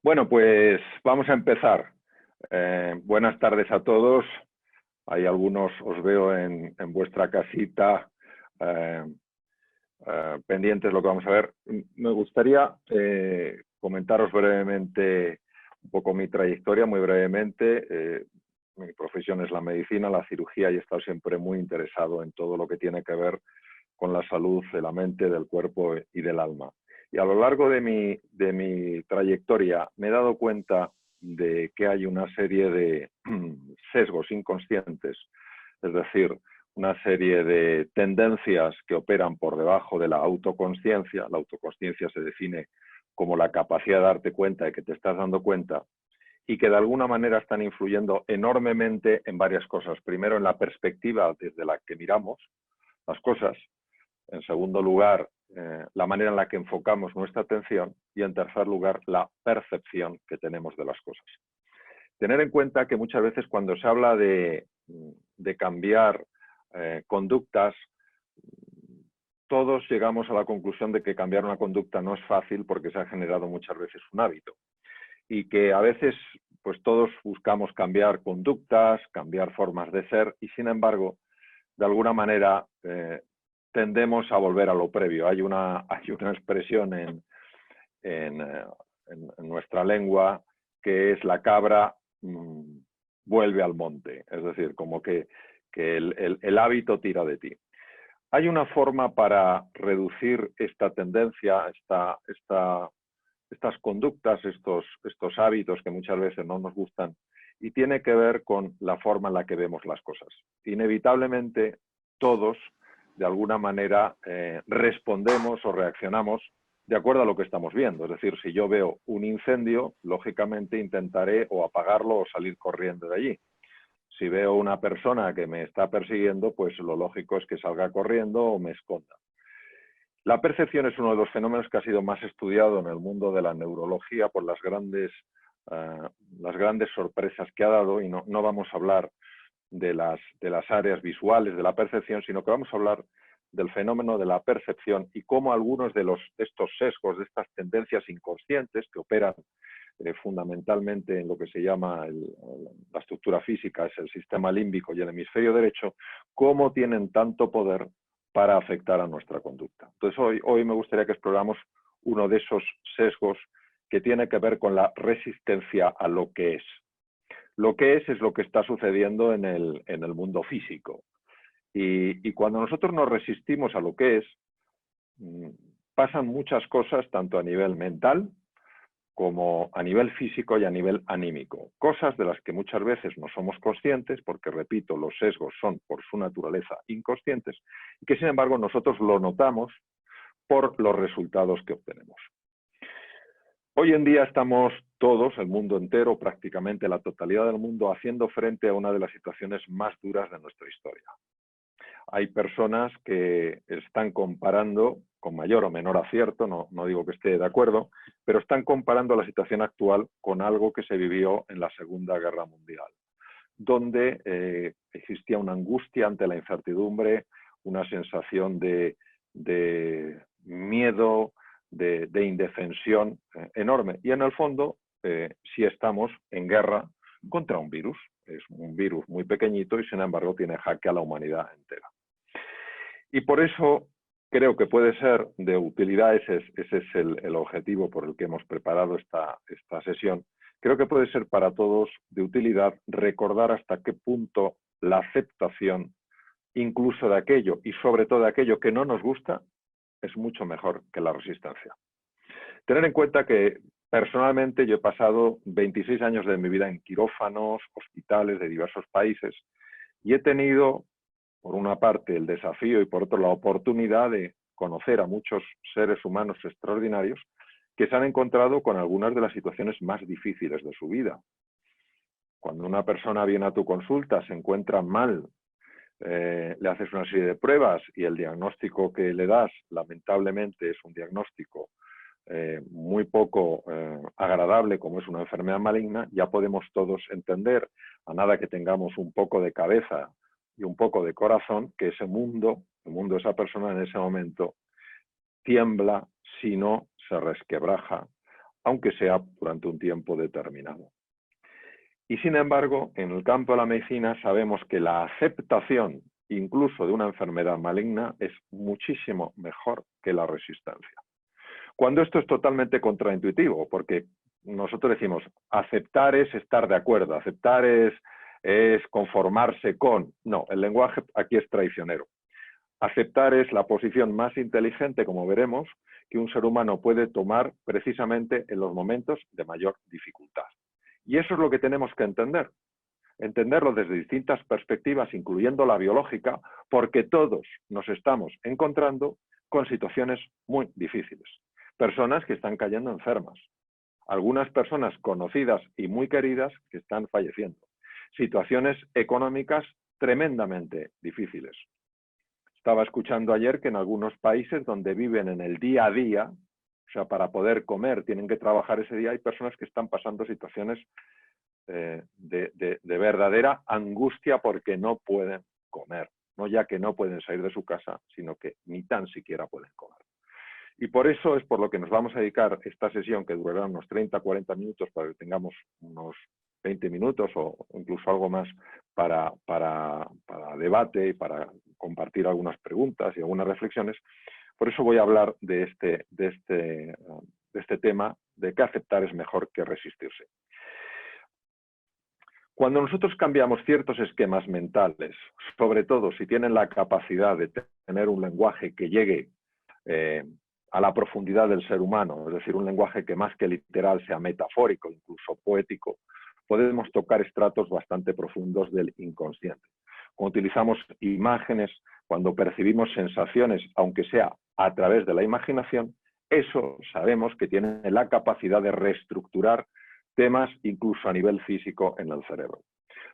Bueno, pues vamos a empezar. Buenas tardes a todos. Hay algunos, os veo en vuestra casita, eh, pendientes de lo que vamos a ver. Me gustaría comentaros brevemente un poco mi trayectoria, muy brevemente. Mi profesión es la medicina, la cirugía, y he estado siempre muy interesado en todo lo que tiene que ver con la salud de la mente, del cuerpo y del alma. Y a lo largo de mi trayectoria me he dado cuenta de que hay una serie de sesgos inconscientes, es decir, una serie de tendencias que operan por debajo de la autoconsciencia. La autoconsciencia se define como la capacidad de darte cuenta de que te estás dando cuenta y que de alguna manera están influyendo enormemente en varias cosas. Primero, en la perspectiva desde la que miramos las cosas. En segundo lugar, la manera en la que enfocamos nuestra atención. Y en tercer lugar, la percepción que tenemos de las cosas. Tener en cuenta que muchas veces cuando se habla de cambiar conductas, todos llegamos a la conclusión de que cambiar una conducta no es fácil porque se ha generado muchas veces un hábito. Y que a veces pues todos buscamos cambiar conductas, cambiar formas de ser, y sin embargo, de alguna manera tendemos a volver a lo previo. Hay una expresión en nuestra lengua que es la cabra vuelve al monte, es decir, como que el hábito tira de ti. Hay una forma para reducir esta tendencia, estas conductas, estos hábitos que muchas veces no nos gustan, y tiene que ver con la forma en la que vemos las cosas. Inevitablemente, todos, de alguna manera, respondemos o reaccionamos de acuerdo a lo que estamos viendo. Es decir, si yo veo un incendio, lógicamente intentaré o apagarlo o salir corriendo de allí. Si veo una persona que me está persiguiendo, pues lo lógico es que salga corriendo o me esconda. La percepción es uno de los fenómenos que ha sido más estudiado en el mundo de la neurología por las grandes sorpresas que ha dado, y no vamos a hablar de las áreas visuales de la percepción, sino que vamos a hablar del fenómeno de la percepción y cómo algunos de estos sesgos, de estas tendencias inconscientes que operan fundamentalmente en lo que se llama la estructura física, es el sistema límbico y el hemisferio derecho, cómo tienen tanto poder para afectar a nuestra conducta. Entonces hoy me gustaría que exploráramos uno de esos sesgos que tiene que ver con la resistencia a lo que es. Lo que es lo que está sucediendo en el mundo físico. Y cuando nosotros nos resistimos a lo que es, pasan muchas cosas, tanto a nivel mental como a nivel físico y a nivel anímico. Cosas de las que muchas veces no somos conscientes, porque, repito, los sesgos son por su naturaleza inconscientes, y que sin embargo nosotros lo notamos por los resultados que obtenemos. Hoy en día estamos todos, el mundo entero, prácticamente la totalidad del mundo, haciendo frente a una de las situaciones más duras de nuestra historia. Hay personas que están comparando, con mayor o menor acierto, no digo que esté de acuerdo, pero están comparando la situación actual con algo que se vivió en la Segunda Guerra Mundial, donde existía una angustia ante la incertidumbre, una sensación de miedo, de indefensión enorme. Y en el fondo, sí estamos en guerra contra un virus. Es un virus muy pequeñito y sin embargo tiene jaque a la humanidad entera. Y por eso creo que puede ser de utilidad, ese es el objetivo por el que hemos preparado esta sesión. Creo que puede ser para todos de utilidad recordar hasta qué punto la aceptación, incluso de aquello y sobre todo de aquello que no nos gusta, es mucho mejor que la resistencia. Tener en cuenta que personalmente yo he pasado 26 años de mi vida en quirófanos, hospitales de diversos países, y he tenido, por una parte, el desafío y por otro la oportunidad de conocer a muchos seres humanos extraordinarios que se han encontrado con algunas de las situaciones más difíciles de su vida. Cuando una persona viene a tu consulta, se encuentra mal, le haces una serie de pruebas y el diagnóstico que le das, lamentablemente, es un diagnóstico muy poco agradable, como es una enfermedad maligna, ya podemos todos entender, a nada que tengamos un poco de cabeza y un poco de corazón, que ese mundo, el mundo de esa persona en ese momento, tiembla, si no se resquebraja aunque sea durante un tiempo determinado. Y sin embargo, en el campo de la medicina sabemos que la aceptación incluso de una enfermedad maligna es muchísimo mejor que la resistencia. Cuando esto es totalmente contraintuitivo, porque nosotros decimos, aceptar es estar de acuerdo, aceptar es conformarse con. No, el lenguaje aquí es traicionero. Aceptar es la posición más inteligente, como veremos, que un ser humano puede tomar precisamente en los momentos de mayor dificultad. Y eso es lo que tenemos que entender. Entenderlo desde distintas perspectivas, incluyendo la biológica, porque todos nos estamos encontrando con situaciones muy difíciles. Personas que están cayendo enfermas. Algunas personas conocidas y muy queridas que están falleciendo. Situaciones económicas tremendamente difíciles. Estaba escuchando ayer que en algunos países donde viven en el día a día, o sea, para poder comer tienen que trabajar ese día, hay personas que están pasando situaciones de verdadera angustia porque no pueden comer. No ya que no pueden salir de su casa, sino que ni tan siquiera pueden comer. Y por eso es por lo que nos vamos a dedicar esta sesión, que durará unos 30-40 minutos para que tengamos unos 20 minutos o incluso algo más para debate y para compartir algunas preguntas y algunas reflexiones. Por eso voy a hablar de este tema, de que aceptar es mejor que resistirse. Cuando nosotros cambiamos ciertos esquemas mentales, sobre todo si tienen la capacidad de tener un lenguaje que llegue a la profundidad del ser humano, es decir, un lenguaje que más que literal sea metafórico, incluso poético, podemos tocar estratos bastante profundos del inconsciente. Cuando utilizamos imágenes, cuando percibimos sensaciones, aunque sea a través de la imaginación, eso sabemos que tiene la capacidad de reestructurar temas incluso a nivel físico en el cerebro.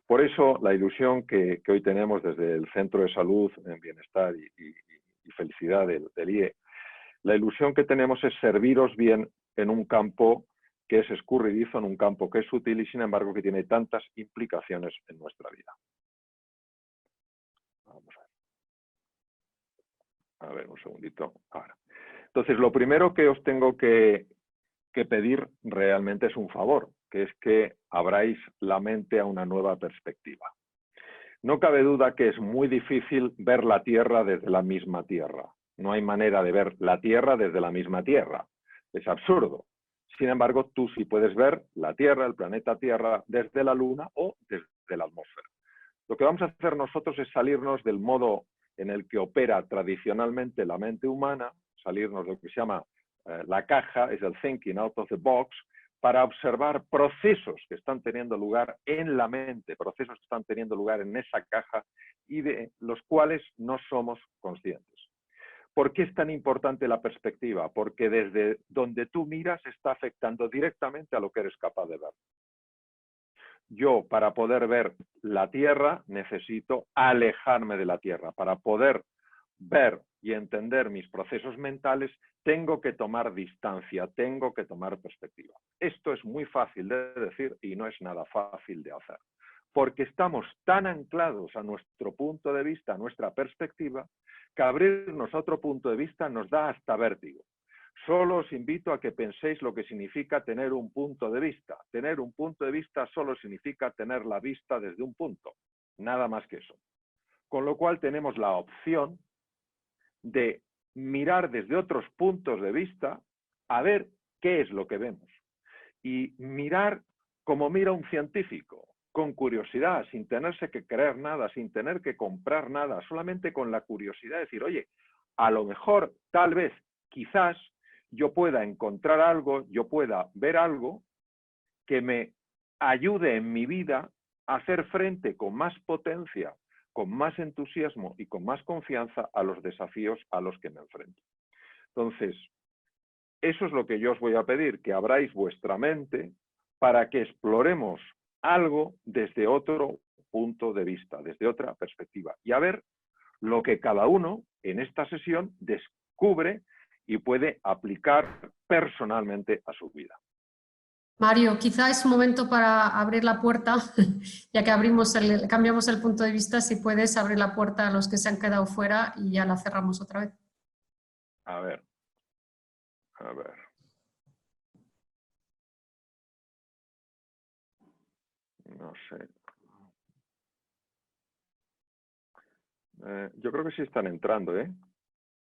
Por eso la ilusión que hoy tenemos desde el Centro de Salud, en Bienestar y Felicidad del IE, la ilusión que tenemos es serviros bien en un campo que es escurridizo, en un campo que es útil y sin embargo que tiene tantas implicaciones en nuestra vida. Vamos a ver un segundito. Ahora. Entonces, lo primero que os tengo que pedir realmente es un favor, que es que abráis la mente a una nueva perspectiva. No cabe duda que es muy difícil ver la Tierra desde la misma Tierra. No hay manera de ver la Tierra desde la misma Tierra. Es absurdo. Sin embargo, tú sí puedes ver la Tierra, el planeta Tierra, desde la Luna o desde la atmósfera. Lo que vamos a hacer nosotros es salirnos del modo en el que opera tradicionalmente la mente humana, salirnos de lo que se llama la caja, es el thinking out of the box, para observar procesos que están teniendo lugar en la mente, procesos que están teniendo lugar en esa caja y de los cuales no somos conscientes. ¿Por qué es tan importante la perspectiva? Porque desde donde tú miras está afectando directamente a lo que eres capaz de ver. Yo, para poder ver la Tierra, necesito alejarme de la Tierra. Para poder ver y entender mis procesos mentales, tengo que tomar distancia, tengo que tomar perspectiva. Esto es muy fácil de decir y no es nada fácil de hacer, porque estamos tan anclados a nuestro punto de vista, a nuestra perspectiva, que abrirnos a otro punto de vista nos da hasta vértigo. Solo os invito a que penséis lo que significa tener un punto de vista. Tener un punto de vista solo significa tener la vista desde un punto, nada más que eso. Con lo cual tenemos la opción de mirar desde otros puntos de vista a ver qué es lo que vemos. Y mirar como mira un científico, con curiosidad, sin tenerse que creer nada, sin tener que comprar nada, solamente con la curiosidad de decir, oye, a lo mejor, tal vez, quizás, yo pueda encontrar algo, yo pueda ver algo que me ayude en mi vida a hacer frente con más potencia, con más entusiasmo y con más confianza a los desafíos a los que me enfrento. Entonces, eso es lo que yo os voy a pedir, que abráis vuestra mente para que exploremos algo desde otro punto de vista, desde otra perspectiva, y a ver lo que cada uno en esta sesión descubre y puede aplicar personalmente a su vida. Mario, quizá es un momento para abrir la puerta, ya que cambiamos el punto de vista, si puedes abrir la puerta a los que se han quedado fuera y ya la cerramos otra vez. A ver. No sé. Yo creo que sí están entrando, ¿eh?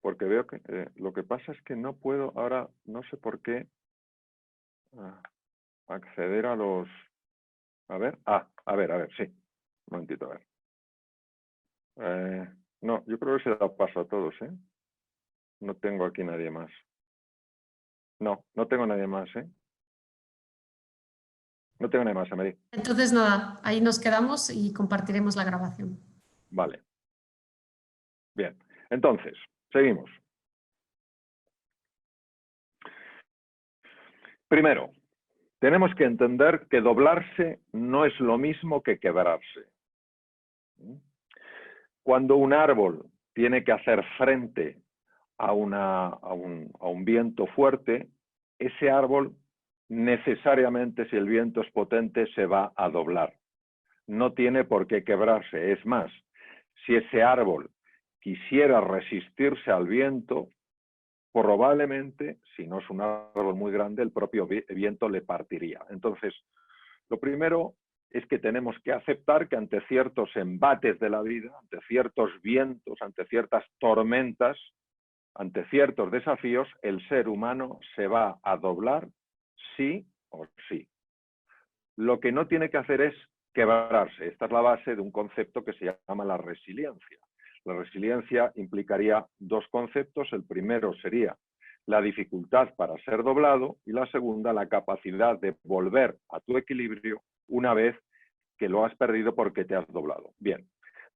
Porque veo que lo que pasa es que no puedo ahora, no sé por qué, acceder a los... A ver, a ver, sí. Un momentito, a ver. No, yo creo que se da paso a todos, ¿eh? No tengo aquí nadie más. No, no tengo nadie más, ¿eh? No tengo nadie más, Amelie. Entonces, nada, ahí nos quedamos y compartiremos la grabación. Vale. Bien. Entonces, seguimos. Primero, tenemos que entender que doblarse no es lo mismo que quebrarse. Cuando un árbol tiene que hacer frente a un viento fuerte, ese árbol necesariamente, si el viento es potente, se va a doblar. No tiene por qué quebrarse. Es más, si ese árbol quisiera resistirse al viento, probablemente, si no es un árbol muy grande, el propio viento le partiría. Entonces, lo primero es que tenemos que aceptar que ante ciertos embates de la vida, ante ciertos vientos, ante ciertas tormentas, ante ciertos desafíos, el ser humano se va a doblar sí o sí. Lo que no tiene que hacer es quebrarse. Esta es la base de un concepto que se llama la resiliencia. La resiliencia implicaría dos conceptos. El primero sería la dificultad para ser doblado y la segunda, la capacidad de volver a tu equilibrio una vez que lo has perdido porque te has doblado. Bien,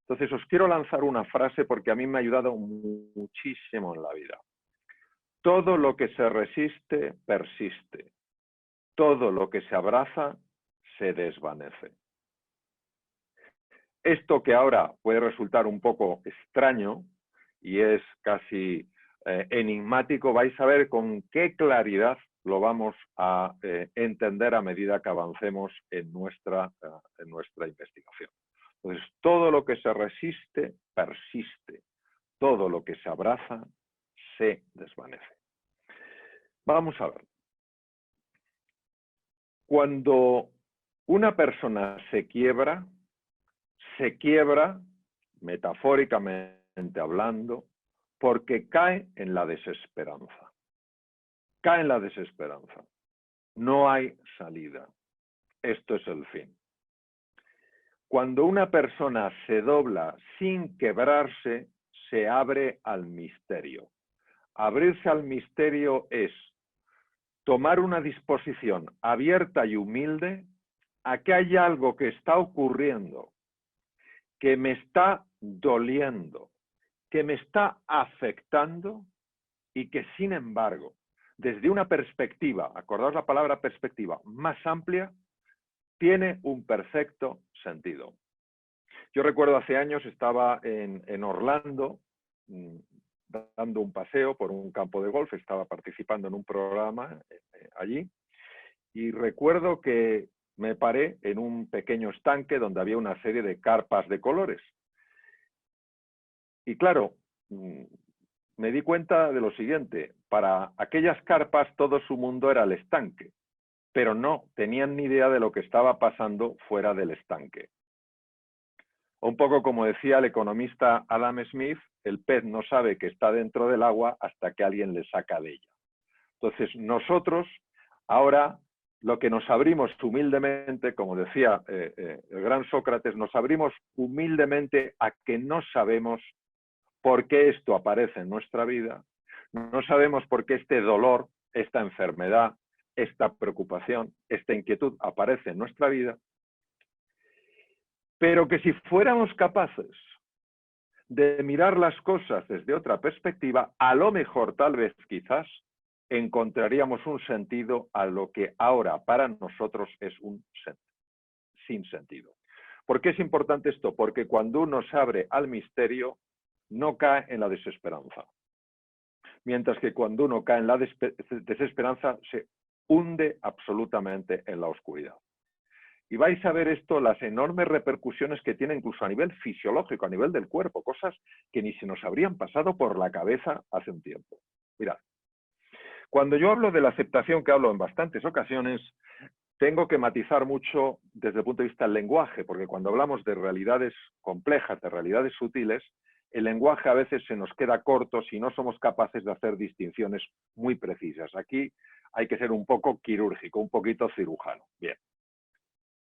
entonces os quiero lanzar una frase porque a mí me ha ayudado muchísimo en la vida. Todo lo que se resiste, persiste. Todo lo que se abraza, se desvanece. Esto que ahora puede resultar un poco extraño y es casi enigmático, vais a ver con qué claridad lo vamos a entender a medida que avancemos en nuestra investigación. Entonces, todo lo que se resiste, persiste. Todo lo que se abraza, se desvanece. Vamos a ver. Cuando una persona se quiebra, metafóricamente hablando, porque cae en la desesperanza. Cae en la desesperanza. No hay salida. Esto es el fin. Cuando una persona se dobla sin quebrarse, se abre al misterio. Abrirse al misterio es tomar una disposición abierta y humilde a que hay algo que está ocurriendo, que me está doliendo, que me está afectando y que, sin embargo, desde una perspectiva, acordaos la palabra perspectiva, más amplia, tiene un perfecto sentido. Yo recuerdo hace años estaba en Orlando dando un paseo por un campo de golf, estaba participando en un programa allí y recuerdo que me paré en un pequeño estanque donde había una serie de carpas de colores. Y claro, me di cuenta de lo siguiente, para aquellas carpas todo su mundo era el estanque, pero no tenían ni idea de lo que estaba pasando fuera del estanque. Un poco como decía el economista Adam Smith, el pez no sabe que está dentro del agua hasta que alguien le saca de ella. Entonces nosotros ahora lo que nos abrimos humildemente, como decía el gran Sócrates, nos abrimos humildemente a que no sabemos por qué esto aparece en nuestra vida, no sabemos por qué este dolor, esta enfermedad, esta preocupación, esta inquietud aparece en nuestra vida, pero que si fuéramos capaces de mirar las cosas desde otra perspectiva, a lo mejor, tal vez, quizás, encontraríamos un sentido a lo que ahora para nosotros es un sinsentido. ¿Por qué es importante esto? Porque cuando uno se abre al misterio, no cae en la desesperanza. Mientras que cuando uno cae en la desesperanza, se hunde absolutamente en la oscuridad. Y vais a ver esto, las enormes repercusiones que tiene incluso a nivel fisiológico, a nivel del cuerpo, cosas que ni se nos habrían pasado por la cabeza hace un tiempo. Mirad, cuando yo hablo de la aceptación, que hablo en bastantes ocasiones, tengo que matizar mucho desde el punto de vista del lenguaje, porque cuando hablamos de realidades complejas, de realidades sutiles, el lenguaje a veces se nos queda corto si no somos capaces de hacer distinciones muy precisas. Aquí hay que ser un poco quirúrgico, un poquito cirujano. Bien.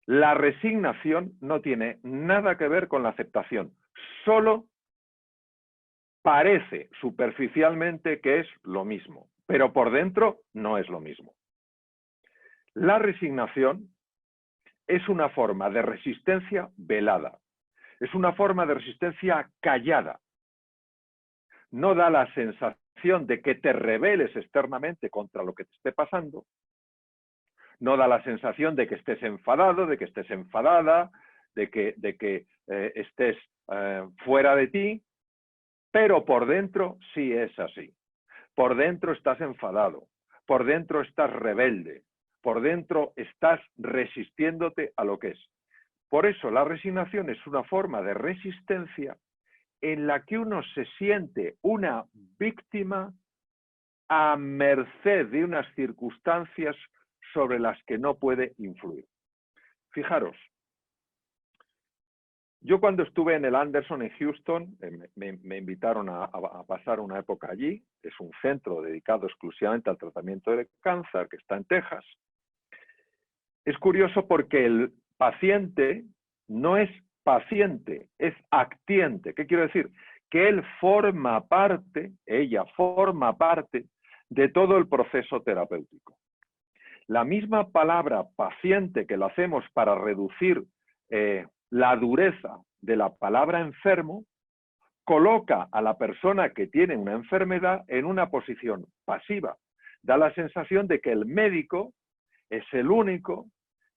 La resignación no tiene nada que ver con la aceptación, solo parece superficialmente que es lo mismo, pero por dentro no es lo mismo. La resignación es una forma de resistencia velada, es una forma de resistencia callada. No da la sensación de que te rebeles externamente contra lo que te esté pasando, no da la sensación de que estés enfadado, de que estés enfadada, de que estés fuera de ti, pero por dentro sí es así. Por dentro estás enfadado, por dentro estás rebelde, por dentro estás resistiéndote a lo que es. Por eso la resignación es una forma de resistencia en la que uno se siente una víctima a merced de unas circunstancias sobre las que no puede influir. Fijaros, yo cuando estuve en el Anderson en Houston, me invitaron a pasar una época allí. Es un centro dedicado exclusivamente al tratamiento del cáncer que está en Texas. Es curioso porque el paciente no es paciente, es actiente. ¿Qué quiero decir? Que él forma parte, ella forma parte de todo el proceso terapéutico. La misma palabra paciente que la hacemos para reducir la dureza de la palabra enfermo, coloca a la persona que tiene una enfermedad en una posición pasiva. Da la sensación de que el médico es el único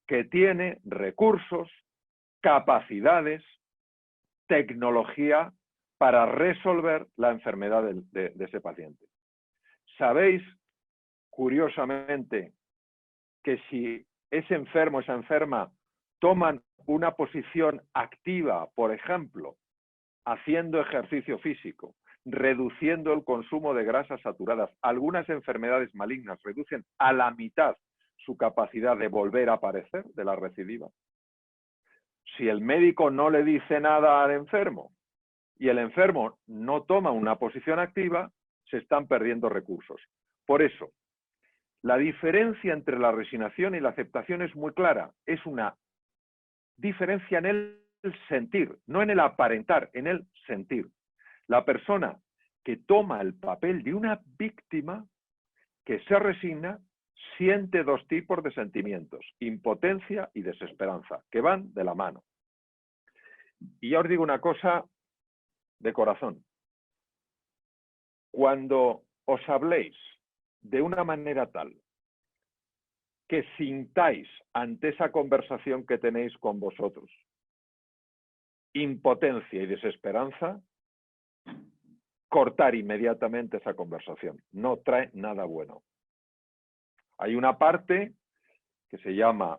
que tiene recursos, capacidades, tecnología para resolver la enfermedad de ese paciente. ¿Sabéis, curiosamente, que si ese enfermo, esa enferma, toman una posición activa, por ejemplo, haciendo ejercicio físico, reduciendo el consumo de grasas saturadas, algunas enfermedades malignas reducen a la mitad su capacidad de volver a aparecer de la recidiva? Si el médico no le dice nada al enfermo y el enfermo no toma una posición activa, se están perdiendo recursos. Por eso, la diferencia entre la resignación y la aceptación es muy clara. Es una diferencia en el sentir, no en el aparentar, en el sentir. La persona que toma el papel de una víctima, que se resigna, siente dos tipos de sentimientos, impotencia y desesperanza, que van de la mano. Y ya os digo una cosa de corazón. Cuando os habléis de una manera tal que sintáis ante esa conversación que tenéis con vosotros impotencia y desesperanza, cortar inmediatamente esa conversación. No trae nada bueno. Hay una parte que se llama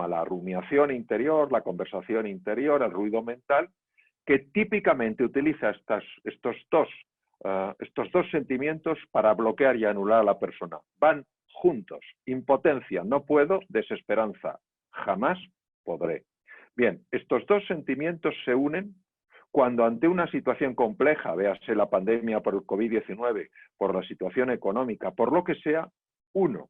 la rumiación interior, la conversación interior, el ruido mental, que típicamente utiliza estos dos sentimientos para bloquear y anular a la persona. Van juntos. Impotencia, no puedo; desesperanza, jamás podré. Bien, estos dos sentimientos se unen cuando ante una situación compleja, véase la pandemia por el COVID-19, por la situación económica, por lo que sea, uno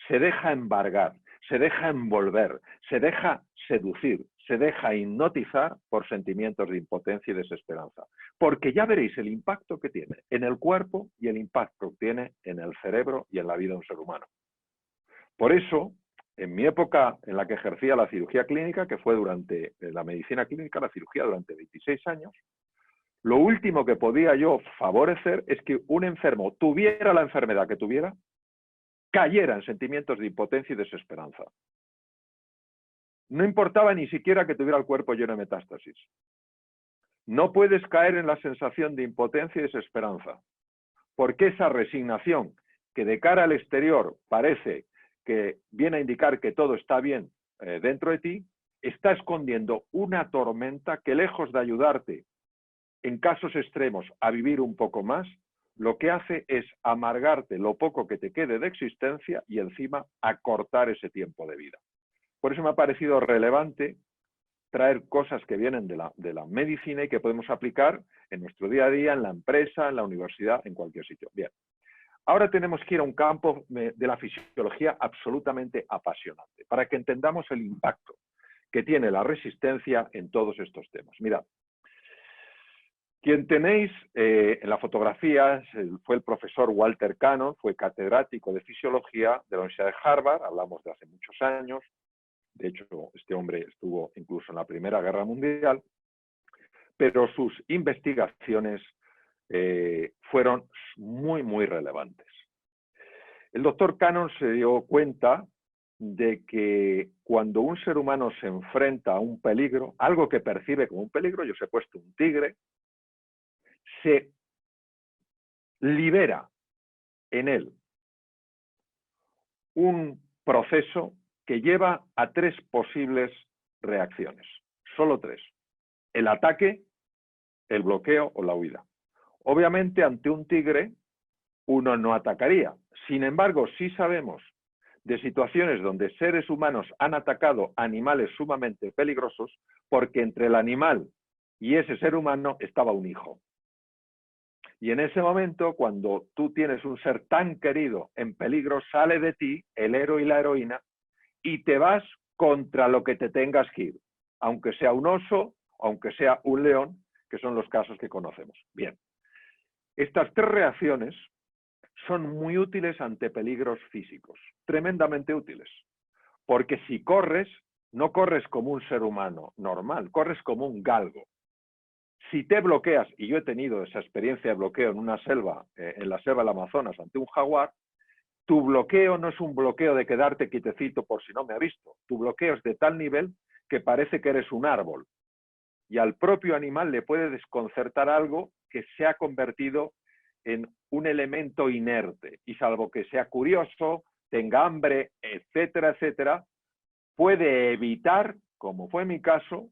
se deja embargar, se deja envolver, se deja seducir, se deja hipnotizar por sentimientos de impotencia y desesperanza. Porque ya veréis el impacto que tiene en el cuerpo y el impacto que tiene en el cerebro y en la vida de un ser humano. Por eso, en mi época en la que ejercía la cirugía clínica, que fue durante la medicina clínica, la cirugía durante 26 años, lo último que podía yo favorecer es que un enfermo, tuviera la enfermedad que tuviera, cayera en sentimientos de impotencia y desesperanza. No importaba ni siquiera que tuviera el cuerpo lleno de metástasis. No puedes caer en la sensación de impotencia y desesperanza, porque esa resignación, que de cara al exterior parece que viene a indicar que todo está bien dentro de ti, está escondiendo una tormenta que, lejos de ayudarte en casos extremos a vivir un poco más, lo que hace es amargarte lo poco que te quede de existencia y encima acortar ese tiempo de vida. Por eso me ha parecido relevante traer cosas que vienen de la medicina y que podemos aplicar en nuestro día a día, en la empresa, en la universidad, en cualquier sitio. Bien, ahora tenemos que ir a un campo de la fisiología absolutamente apasionante, para que entendamos el impacto que tiene la resistencia en todos estos temas. Mirad, quien tenéis en la fotografía fue el profesor Walter Cannon, fue catedrático de fisiología de la Universidad de Harvard, hablamos de hace muchos años. De hecho, este hombre estuvo incluso en la Primera Guerra Mundial, pero sus investigaciones fueron muy, muy relevantes. El doctor Cannon se dio cuenta de que cuando un ser humano se enfrenta a un peligro, algo que percibe como un peligro, yo os he puesto un tigre, se libera en él un proceso que lleva a 3 posibles reacciones, solo 3. El ataque, el bloqueo o la huida. Obviamente, ante un tigre, uno no atacaría. Sin embargo, sí sabemos de situaciones donde seres humanos han atacado animales sumamente peligrosos porque entre el animal y ese ser humano estaba un hijo. Y en ese momento, cuando tú tienes un ser tan querido en peligro, sale de ti el héroe y la heroína y te vas contra lo que te tengas que ir, aunque sea un oso, aunque sea un león, que son los casos que conocemos. Bien, estas 3 reacciones son muy útiles ante peligros físicos, tremendamente útiles, porque si corres, no corres como un ser humano normal, corres como un galgo. Si te bloqueas, y yo he tenido esa experiencia de bloqueo en una selva, en la selva del Amazonas, ante un jaguar, tu bloqueo no es un bloqueo de quedarte quietecito por si no me ha visto. Tu bloqueo es de tal nivel que parece que eres un árbol. Y al propio animal le puede desconcertar algo que se ha convertido en un elemento inerte. Y salvo que sea curioso, tenga hambre, etcétera, etcétera, puede evitar, como fue mi caso,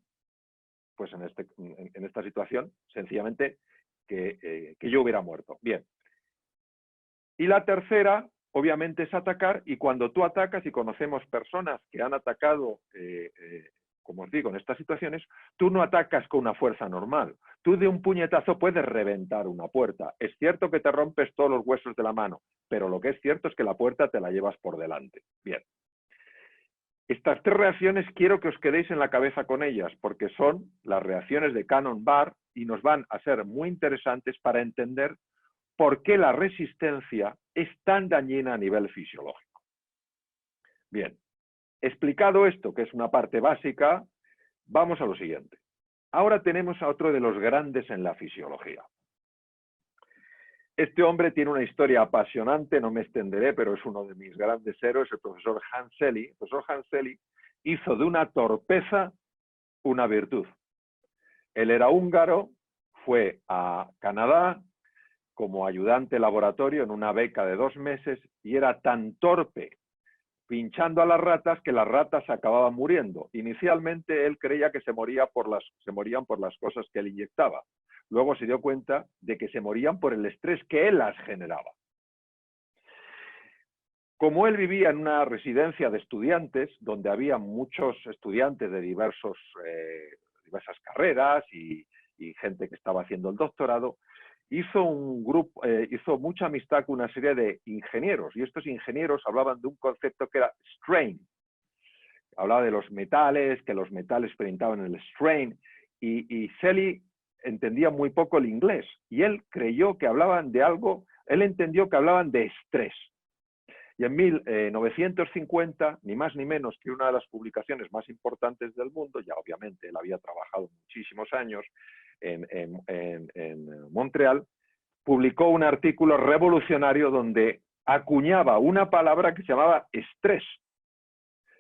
pues en esta situación, sencillamente, que yo hubiera muerto. Bien. Y la tercera, obviamente, es atacar, y cuando tú atacas, y conocemos personas que han atacado, como os digo, en estas situaciones, tú no atacas con una fuerza normal. Tú de un puñetazo puedes reventar una puerta. Es cierto que te rompes todos los huesos de la mano, pero lo que es cierto es que la puerta te la llevas por delante. Bien. Estas 3 reacciones quiero que os quedéis en la cabeza con ellas, porque son las reacciones de Cannon-Barr y nos van a ser muy interesantes para entender por qué la resistencia es tan dañina a nivel fisiológico. Bien, explicado esto, que es una parte básica, vamos a lo siguiente. Ahora tenemos a otro de los grandes en la fisiología. Este hombre tiene una historia apasionante, no me extenderé, pero es uno de mis grandes héroes, el profesor Hans Selye. El profesor Hans Selye hizo de una torpeza una virtud. Él era húngaro, fue a Canadá como ayudante laboratorio en una beca de 2 meses y era tan torpe pinchando a las ratas que las ratas acababan muriendo. Inicialmente él creía que se morían por las cosas que él inyectaba. Luego se dio cuenta de que se morían por el estrés que él las generaba. Como él vivía en una residencia de estudiantes, donde había muchos estudiantes de diversas carreras y gente que estaba haciendo el doctorado, hizo mucha amistad con una serie de ingenieros, y estos ingenieros hablaban de un concepto que era strain. Hablaba de los metales, que los metales experimentaban el strain, y Selye entendía muy poco el inglés, y él creyó que hablaban de algo, él entendió que hablaban de estrés. Y en 1950, ni más ni menos que una de las publicaciones más importantes del mundo, ya obviamente él había trabajado muchísimos años en Montreal, publicó un artículo revolucionario donde acuñaba una palabra que se llamaba estrés.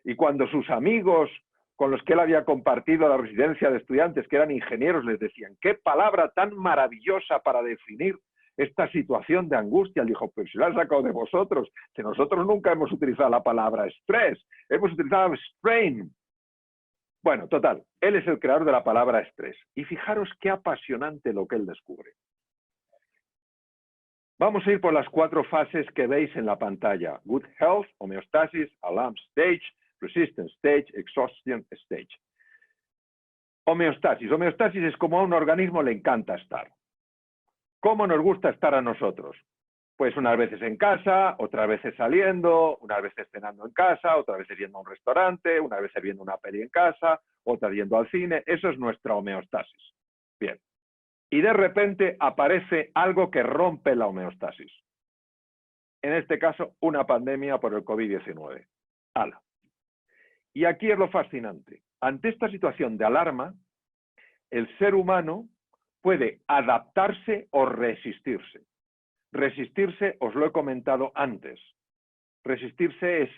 Y cuando sus amigos con los que él había compartido la residencia de estudiantes, que eran ingenieros, les decían, qué palabra tan maravillosa para definir esta situación de angustia. Él dijo, pero si la han sacado de vosotros, que nosotros nunca hemos utilizado la palabra estrés, hemos utilizado strain. Bueno, total, él es el creador de la palabra estrés. Y fijaros qué apasionante lo que él descubre. Vamos a ir por las 4 fases que veis en la pantalla. Good health, homeostasis, alarm stage, resistance stage, exhaustion stage. Homeostasis. Homeostasis es como a un organismo le encanta estar. ¿Cómo nos gusta estar a nosotros? Pues unas veces en casa, otras veces saliendo, unas veces cenando en casa, otras veces yendo a un restaurante, unas veces viendo una peli en casa, otras yendo al cine. Eso es nuestra homeostasis. Bien. Y de repente aparece algo que rompe la homeostasis. En este caso, una pandemia por el COVID-19. ¡Hala! Y aquí es lo fascinante. Ante esta situación de alarma, el ser humano puede adaptarse o resistirse. Resistirse, os lo he comentado antes. Resistirse es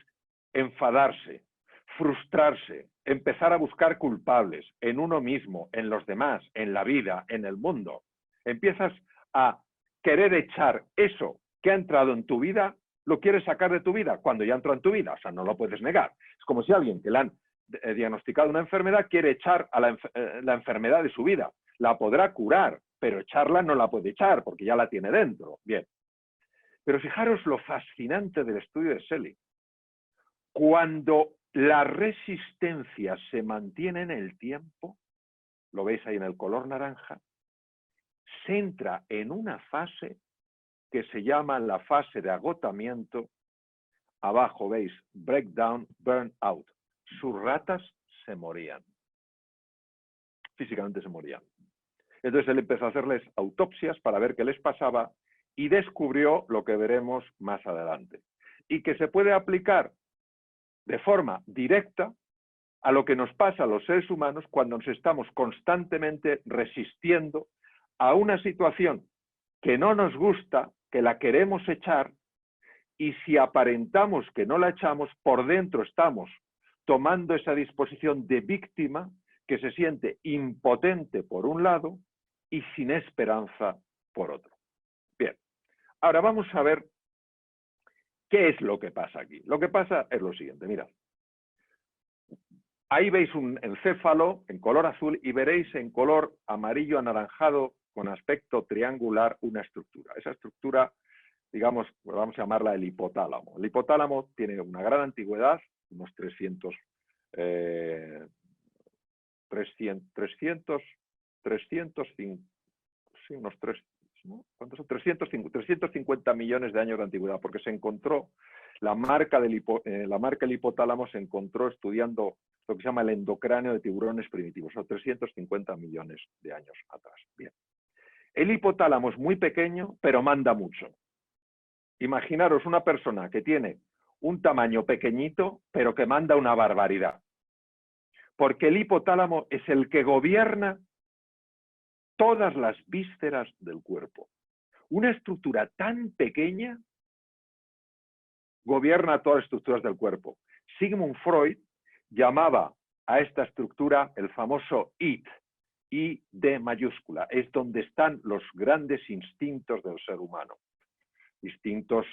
enfadarse, frustrarse, empezar a buscar culpables en uno mismo, en los demás, en la vida, en el mundo. Empiezas a querer echar eso que ha entrado en tu vida, lo quieres sacar de tu vida cuando ya entró en tu vida, o sea, no lo puedes negar. Es como si alguien que le han diagnosticado una enfermedad quiere echar a la enfermedad de su vida. La podrá curar, pero echarla no la puede echar porque ya la tiene dentro. Bien. Pero fijaros lo fascinante del estudio de Selye. Cuando la resistencia se mantiene en el tiempo, lo veis ahí en el color naranja, se entra en una fase que se llama la fase de agotamiento. Abajo veis breakdown, burnout. Sus ratas se morían. Físicamente se morían. Entonces él empezó a hacerles autopsias para ver qué les pasaba y descubrió lo que veremos más adelante. Y que se puede aplicar de forma directa a lo que nos pasa a los seres humanos cuando nos estamos constantemente resistiendo a una situación que no nos gusta, que la queremos echar, y si aparentamos que no la echamos, por dentro estamos tomando esa disposición de víctima que se siente impotente por un lado y sin esperanza por otro. Bien, ahora vamos a ver qué es lo que pasa aquí. Lo que pasa es lo siguiente, mirad. Ahí veis un encéfalo en color azul y veréis en color amarillo anaranjado con aspecto triangular una estructura. Esa estructura, digamos, vamos a llamarla el hipotálamo. El hipotálamo tiene una gran antigüedad, unos 300, sí, unos 3, ¿no? ¿Cuántos son? 350 millones de años de antigüedad, porque se encontró, la marca del hipotálamo se encontró estudiando lo que se llama el endocráneo de tiburones primitivos, son 350 millones de años atrás. Bien. El hipotálamo es muy pequeño, pero manda mucho. Imaginaros una persona que tiene un tamaño pequeñito, pero que manda una barbaridad. Porque el hipotálamo es el que gobierna todas las vísceras del cuerpo. Una estructura tan pequeña gobierna todas las estructuras del cuerpo. Sigmund Freud llamaba a esta estructura el famoso id, ID mayúscula, es donde están los grandes instintos del ser humano. Instintos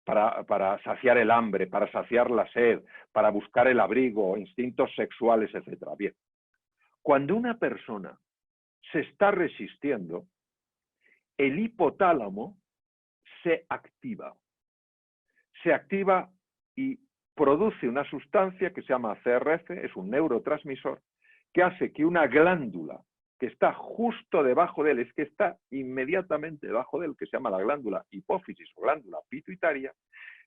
para saciar el hambre, para saciar la sed, para buscar el abrigo, instintos sexuales, etc. Bien, cuando una persona se está resistiendo, el hipotálamo se activa. Se activa y produce una sustancia que se llama CRF, es un neurotransmisor, que hace que una glándula que está justo debajo de él, es que está inmediatamente debajo de él, que se llama la glándula hipófisis o glándula pituitaria,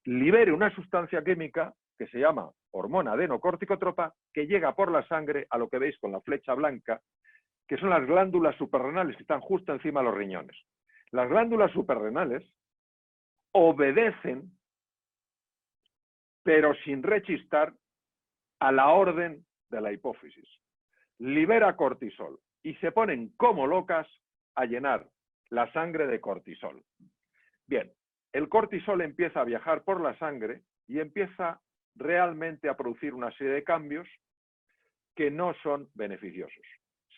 libere una sustancia química que se llama hormona adenocorticotropa, que llega por la sangre a lo que veis con la flecha blanca, que son las glándulas suprarrenales que están justo encima de los riñones. Las glándulas suprarrenales obedecen, pero sin rechistar, a la orden de la hipófisis. Libera cortisol y se ponen como locas a llenar la sangre de cortisol. Bien, el cortisol empieza a viajar por la sangre y empieza realmente a producir una serie de cambios que no son beneficiosos.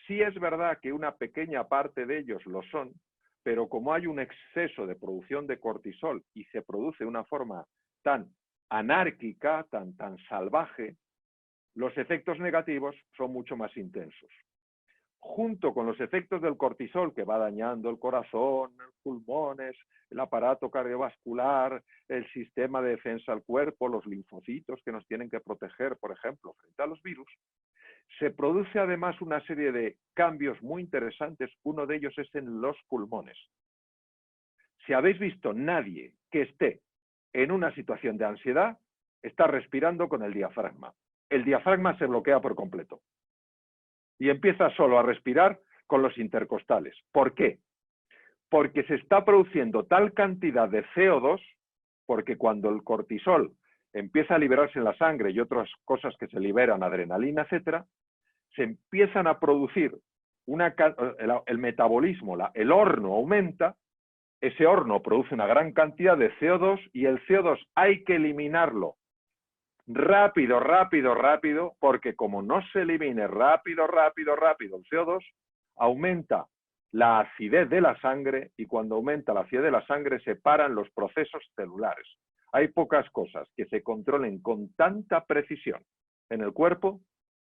Sí es verdad que una pequeña parte de ellos lo son, pero como hay un exceso de producción de cortisol y se produce de una forma tan anárquica, tan salvaje, los efectos negativos son mucho más intensos. junto con los efectos del cortisol que va dañando el corazón, los pulmones, el aparato cardiovascular, el sistema de defensa del cuerpo, los linfocitos que nos tienen que proteger, por ejemplo, frente a los virus, se produce además una serie de cambios muy interesantes. Uno de ellos es en los pulmones. Si habéis visto, nadie que esté en una situación de ansiedad está respirando con el diafragma. El diafragma se bloquea por completo y empieza solo a respirar con los intercostales. ¿Por qué? Porque se está produciendo tal cantidad de CO2, porque cuando el cortisol empieza a liberarse en la sangre y otras cosas que se liberan, adrenalina, etcétera, se empiezan a producir el metabolismo, el horno aumenta, ese horno produce una gran cantidad de CO2 y el CO2 hay que eliminarlo rápido, rápido, rápido, porque como no se elimine rápido, rápido, rápido el CO2, aumenta la acidez de la sangre y cuando aumenta la acidez de la sangre se paran los procesos celulares. Hay pocas cosas que se controlen con tanta precisión en el cuerpo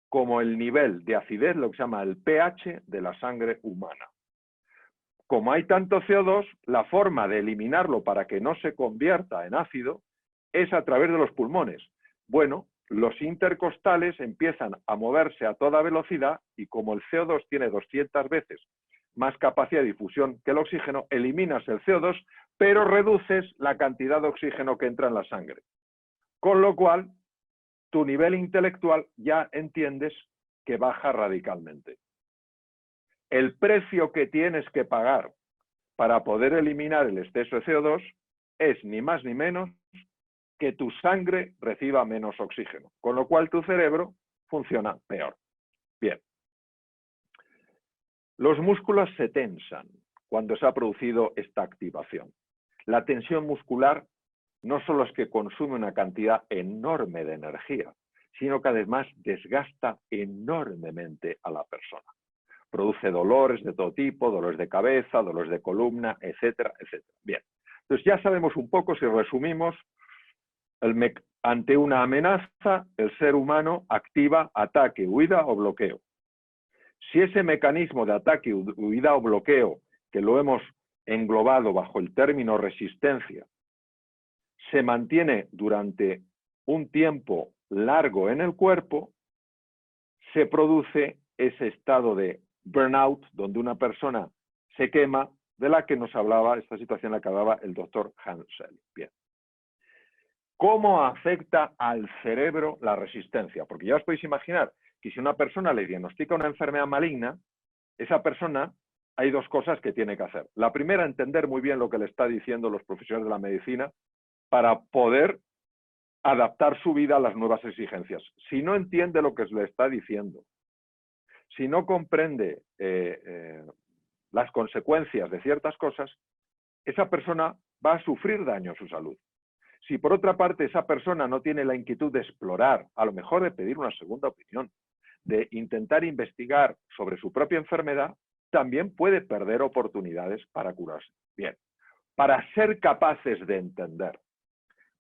como el nivel de acidez, lo que se llama el pH de la sangre humana. Como hay tanto CO2, la forma de eliminarlo para que no se convierta en ácido es a través de los pulmones. Bueno, los intercostales empiezan a moverse a toda velocidad y como el CO2 tiene 200 veces más capacidad de difusión que el oxígeno, eliminas el CO2, pero reduces la cantidad de oxígeno que entra en la sangre. Con lo cual, tu nivel intelectual ya entiendes que baja radicalmente. El precio que tienes que pagar para poder eliminar el exceso de CO2 es ni más ni menos que tu sangre reciba menos oxígeno, con lo cual tu cerebro funciona peor. Bien. Los músculos se tensan cuando se ha producido esta activación. La tensión muscular no solo es que consume una cantidad enorme de energía, sino que además desgasta enormemente a la persona. Produce dolores de todo tipo, dolores de cabeza, dolores de columna, etcétera, etcétera. Bien, entonces ya sabemos un poco, si resumimos, ante una amenaza, el ser humano activa ataque, huida o bloqueo. Si ese mecanismo de ataque, huida o bloqueo, que lo hemos englobado bajo el término resistencia, se mantiene durante un tiempo largo en el cuerpo, se produce ese estado de burnout, donde una persona se quema, de la que nos hablaba, esta situación la que hablaba el doctor Hansel. Bien. ¿Cómo afecta al cerebro la resistencia? Porque ya os podéis imaginar que si una persona le diagnostica una enfermedad maligna, esa persona, hay dos cosas que tiene que hacer. La primera, entender muy bien lo que le está diciendo los profesionales de la medicina para poder adaptar su vida a las nuevas exigencias. Si no entiende lo que le está diciendo, si no comprende las consecuencias de ciertas cosas, esa persona va a sufrir daño a su salud. Si por otra parte esa persona no tiene la inquietud de explorar, a lo mejor de pedir una segunda opinión, de intentar investigar sobre su propia enfermedad, también puede perder oportunidades para curarse. Bien, para ser capaces de entender,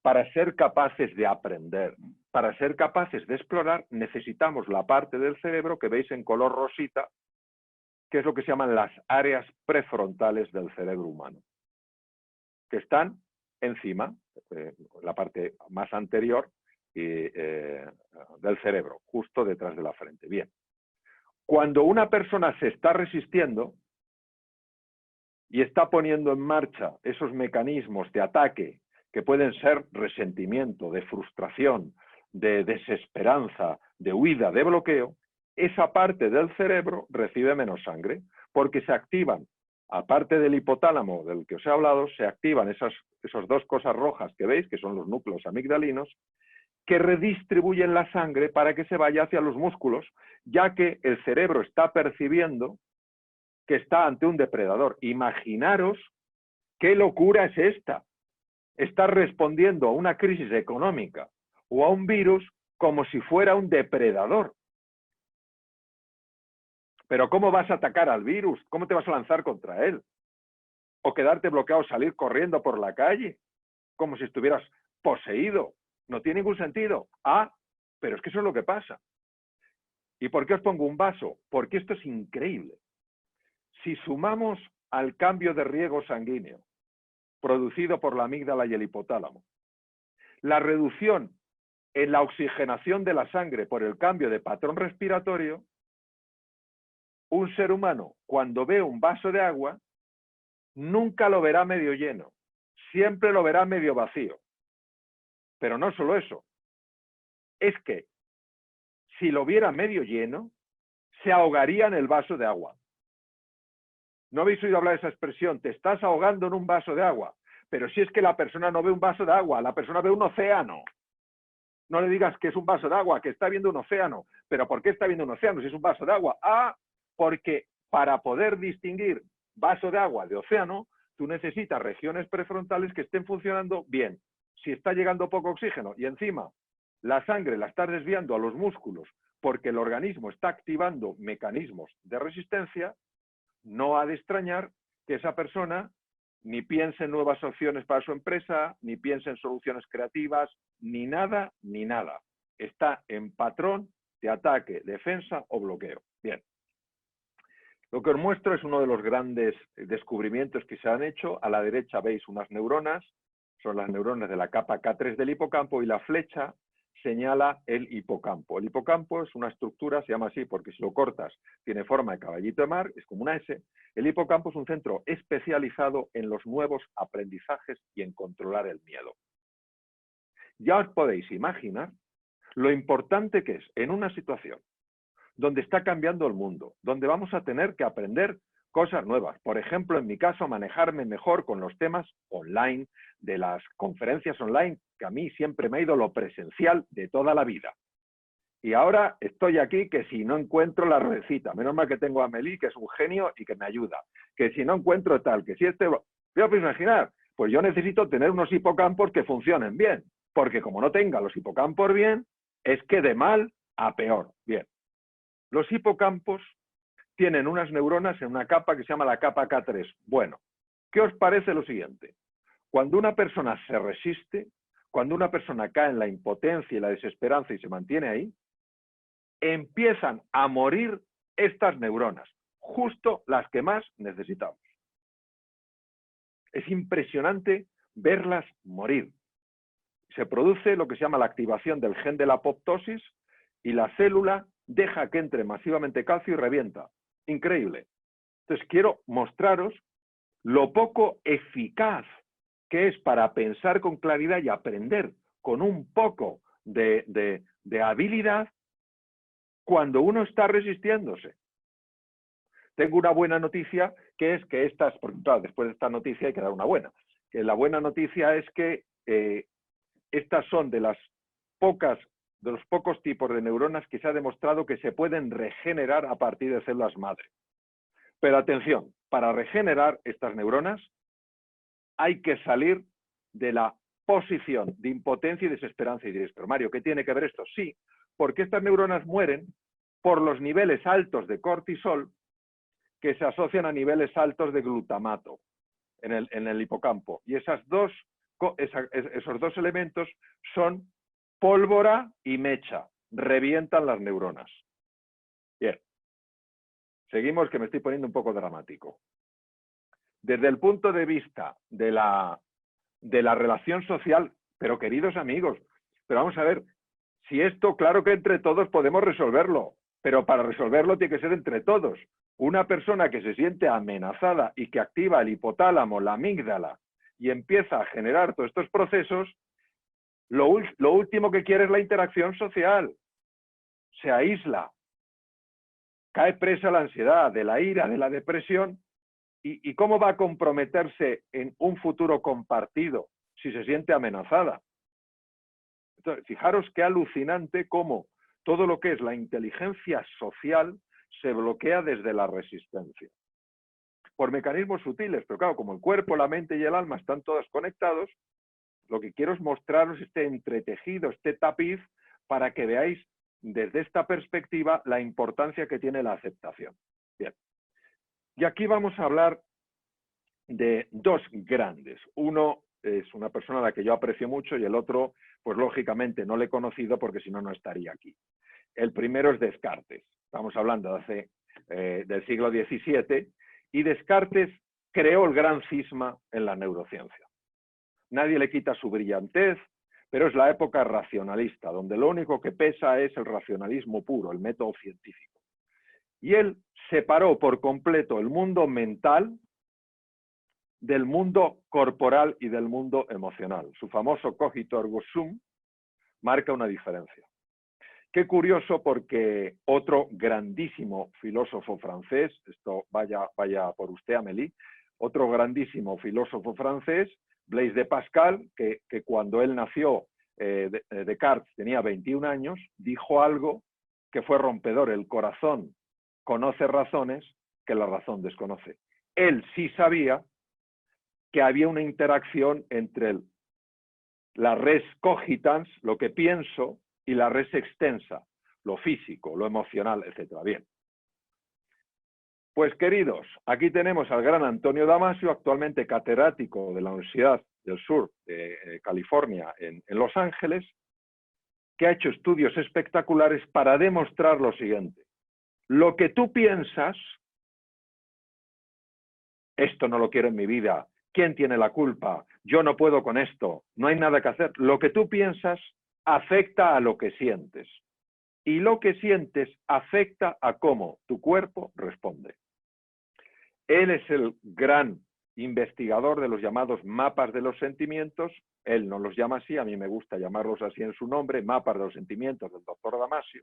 para ser capaces de aprender, para ser capaces de explorar, necesitamos la parte del cerebro que veis en color rosita, que es lo que se llaman las áreas prefrontales del cerebro humano, que están encima, la parte más anterior del cerebro, justo detrás de la frente. Bien. Cuando una persona se está resistiendo y está poniendo en marcha esos mecanismos de ataque que pueden ser resentimiento, de frustración, de desesperanza, de huida, de bloqueo, esa parte del cerebro recibe menos sangre porque se activan, aparte del hipotálamo del que os he hablado, se activan esas dos cosas rojas que veis, que son los núcleos amigdalinos, que redistribuyen la sangre para que se vaya hacia los músculos, ya que el cerebro está percibiendo que está ante un depredador. Imaginaros qué locura es esta. Está respondiendo a una crisis económica o a un virus como si fuera un depredador. Pero ¿cómo vas a atacar al virus? ¿Cómo te vas a lanzar contra él? ¿O quedarte bloqueado, salir corriendo por la calle? Como si estuvieras poseído. No tiene ningún sentido. Ah, pero es que eso es lo que pasa. ¿Y por qué os pongo un vaso? Porque esto es increíble. Si sumamos al cambio de riego sanguíneo producido por la amígdala y el hipotálamo, la reducción en la oxigenación de la sangre por el cambio de patrón respiratorio, un ser humano, cuando ve un vaso de agua, nunca lo verá medio lleno, siempre lo verá medio vacío. Pero no solo eso, es que si lo viera medio lleno, se ahogaría en el vaso de agua. ¿No habéis oído hablar de esa expresión? Te estás ahogando en un vaso de agua. Pero si es que la persona no ve un vaso de agua, la persona ve un océano. No le digas que es un vaso de agua, que está viendo un océano. ¿Pero por qué está viendo un océano si es un vaso de agua? Ah, porque para poder distinguir vaso de agua de océano, tú necesitas regiones prefrontales que estén funcionando bien. Si está llegando poco oxígeno y encima la sangre la estás desviando a los músculos porque el organismo está activando mecanismos de resistencia, no ha de extrañar que esa persona ni piense en nuevas opciones para su empresa, ni piense en soluciones creativas, ni nada, ni nada. Está en patrón de ataque, defensa o bloqueo. Bien. Lo que os muestro es uno de los grandes descubrimientos que se han hecho. A la derecha veis unas neuronas, son las neuronas de la capa K3 del hipocampo, y la flecha señala el hipocampo. El hipocampo es una estructura, se llama así porque si lo cortas tiene forma de caballito de mar, es como una S. El hipocampo es un centro especializado en los nuevos aprendizajes y en controlar el miedo. Ya os podéis imaginar lo importante que es en una situación donde está cambiando el mundo, donde vamos a tener que aprender cosas nuevas. Por ejemplo, en mi caso, manejarme mejor con los temas online, de las conferencias online, que a mí siempre me ha ido lo presencial de toda la vida. Y ahora estoy aquí que si no encuentro la ruedecita, menos mal que tengo a Amelie, que es un genio y que me ayuda, que si no encuentro tal, que si este... Yo puedo imaginar, pues yo necesito tener unos hipocampos que funcionen bien, porque como no tenga los hipocampos bien, es que de mal a peor. Bien. Los hipocampos tienen unas neuronas en una capa que se llama la capa K3. Bueno, ¿qué os parece lo siguiente? Cuando una persona se resiste, cuando una persona cae en la impotencia y la desesperanza y se mantiene ahí, empiezan a morir estas neuronas, justo las que más necesitamos. Es impresionante verlas morir. Se produce lo que se llama la activación del gen de la apoptosis y la célula deja que entre masivamente calcio y revienta. Increíble. Entonces quiero mostraros lo poco eficaz que es para pensar con claridad y aprender con un poco de habilidad cuando uno está resistiéndose. Tengo una buena noticia, que es que estas, porque claro, después de esta noticia hay que dar una buena. Que la buena noticia es que estas son de los pocos tipos de neuronas que se ha demostrado que se pueden regenerar a partir de células madre. Pero atención, para regenerar estas neuronas hay que salir de la posición de impotencia y desesperanza y diréis, pero Mario, ¿qué tiene que ver esto? Sí, porque estas neuronas mueren por los niveles altos de cortisol que se asocian a niveles altos de glutamato en el hipocampo. Y esos dos elementos son pólvora y mecha, revientan las neuronas. Bien, seguimos, que me estoy poniendo un poco dramático. Desde el punto de vista de la relación social, pero queridos amigos, pero vamos a ver, si esto, claro que entre todos podemos resolverlo, pero para resolverlo tiene que ser entre todos. Una persona que se siente amenazada y que activa el hipotálamo, la amígdala, y empieza a generar todos estos procesos, lo último que quiere es la interacción social. Se aísla, cae presa a la ansiedad, de la ira, de la depresión. ¿Y cómo va a comprometerse en un futuro compartido si se siente amenazada? Entonces, fijaros qué alucinante cómo todo lo que es la inteligencia social se bloquea desde la resistencia. Por mecanismos sutiles, pero claro, como el cuerpo, la mente y el alma están todos conectados, lo que quiero es mostraros este entretejido, este tapiz, para que veáis desde esta perspectiva la importancia que tiene la aceptación. Bien. Y aquí vamos a hablar de dos grandes. Uno es una persona a la que yo aprecio mucho y el otro, pues lógicamente no le he conocido porque si no, no estaría aquí. El primero es Descartes. Estamos hablando del siglo XVII, y Descartes creó el gran cisma en la neurociencia. Nadie le quita su brillantez, pero es la época racionalista, donde lo único que pesa es el racionalismo puro, el método científico. Y él separó por completo el mundo mental del mundo corporal y del mundo emocional. Su famoso cogito ergo sum marca una diferencia. Qué curioso, porque otro grandísimo filósofo francés, esto vaya por usted, Amélie, otro grandísimo filósofo francés, Blaise de Pascal, que cuando él nació, Descartes tenía 21 años, dijo algo que fue rompedor: el corazón conoce razones que la razón desconoce. Él sí sabía que había una interacción entre la res cogitans, lo que pienso, y la res extensa, lo físico, lo emocional, etc. Bien. Pues, queridos, aquí tenemos al gran Antonio Damasio, actualmente catedrático de la Universidad del Sur de California en Los Ángeles, que ha hecho estudios espectaculares para demostrar lo siguiente: lo que tú piensas, esto no lo quiero en mi vida, ¿quién tiene la culpa? Yo no puedo con esto, no hay nada que hacer. Lo que tú piensas afecta a lo que sientes, y lo que sientes afecta a cómo tu cuerpo responde. Él es el gran investigador de los llamados mapas de los sentimientos. Él no los llama así, a mí me gusta llamarlos así en su nombre, mapas de los sentimientos del doctor Damasio,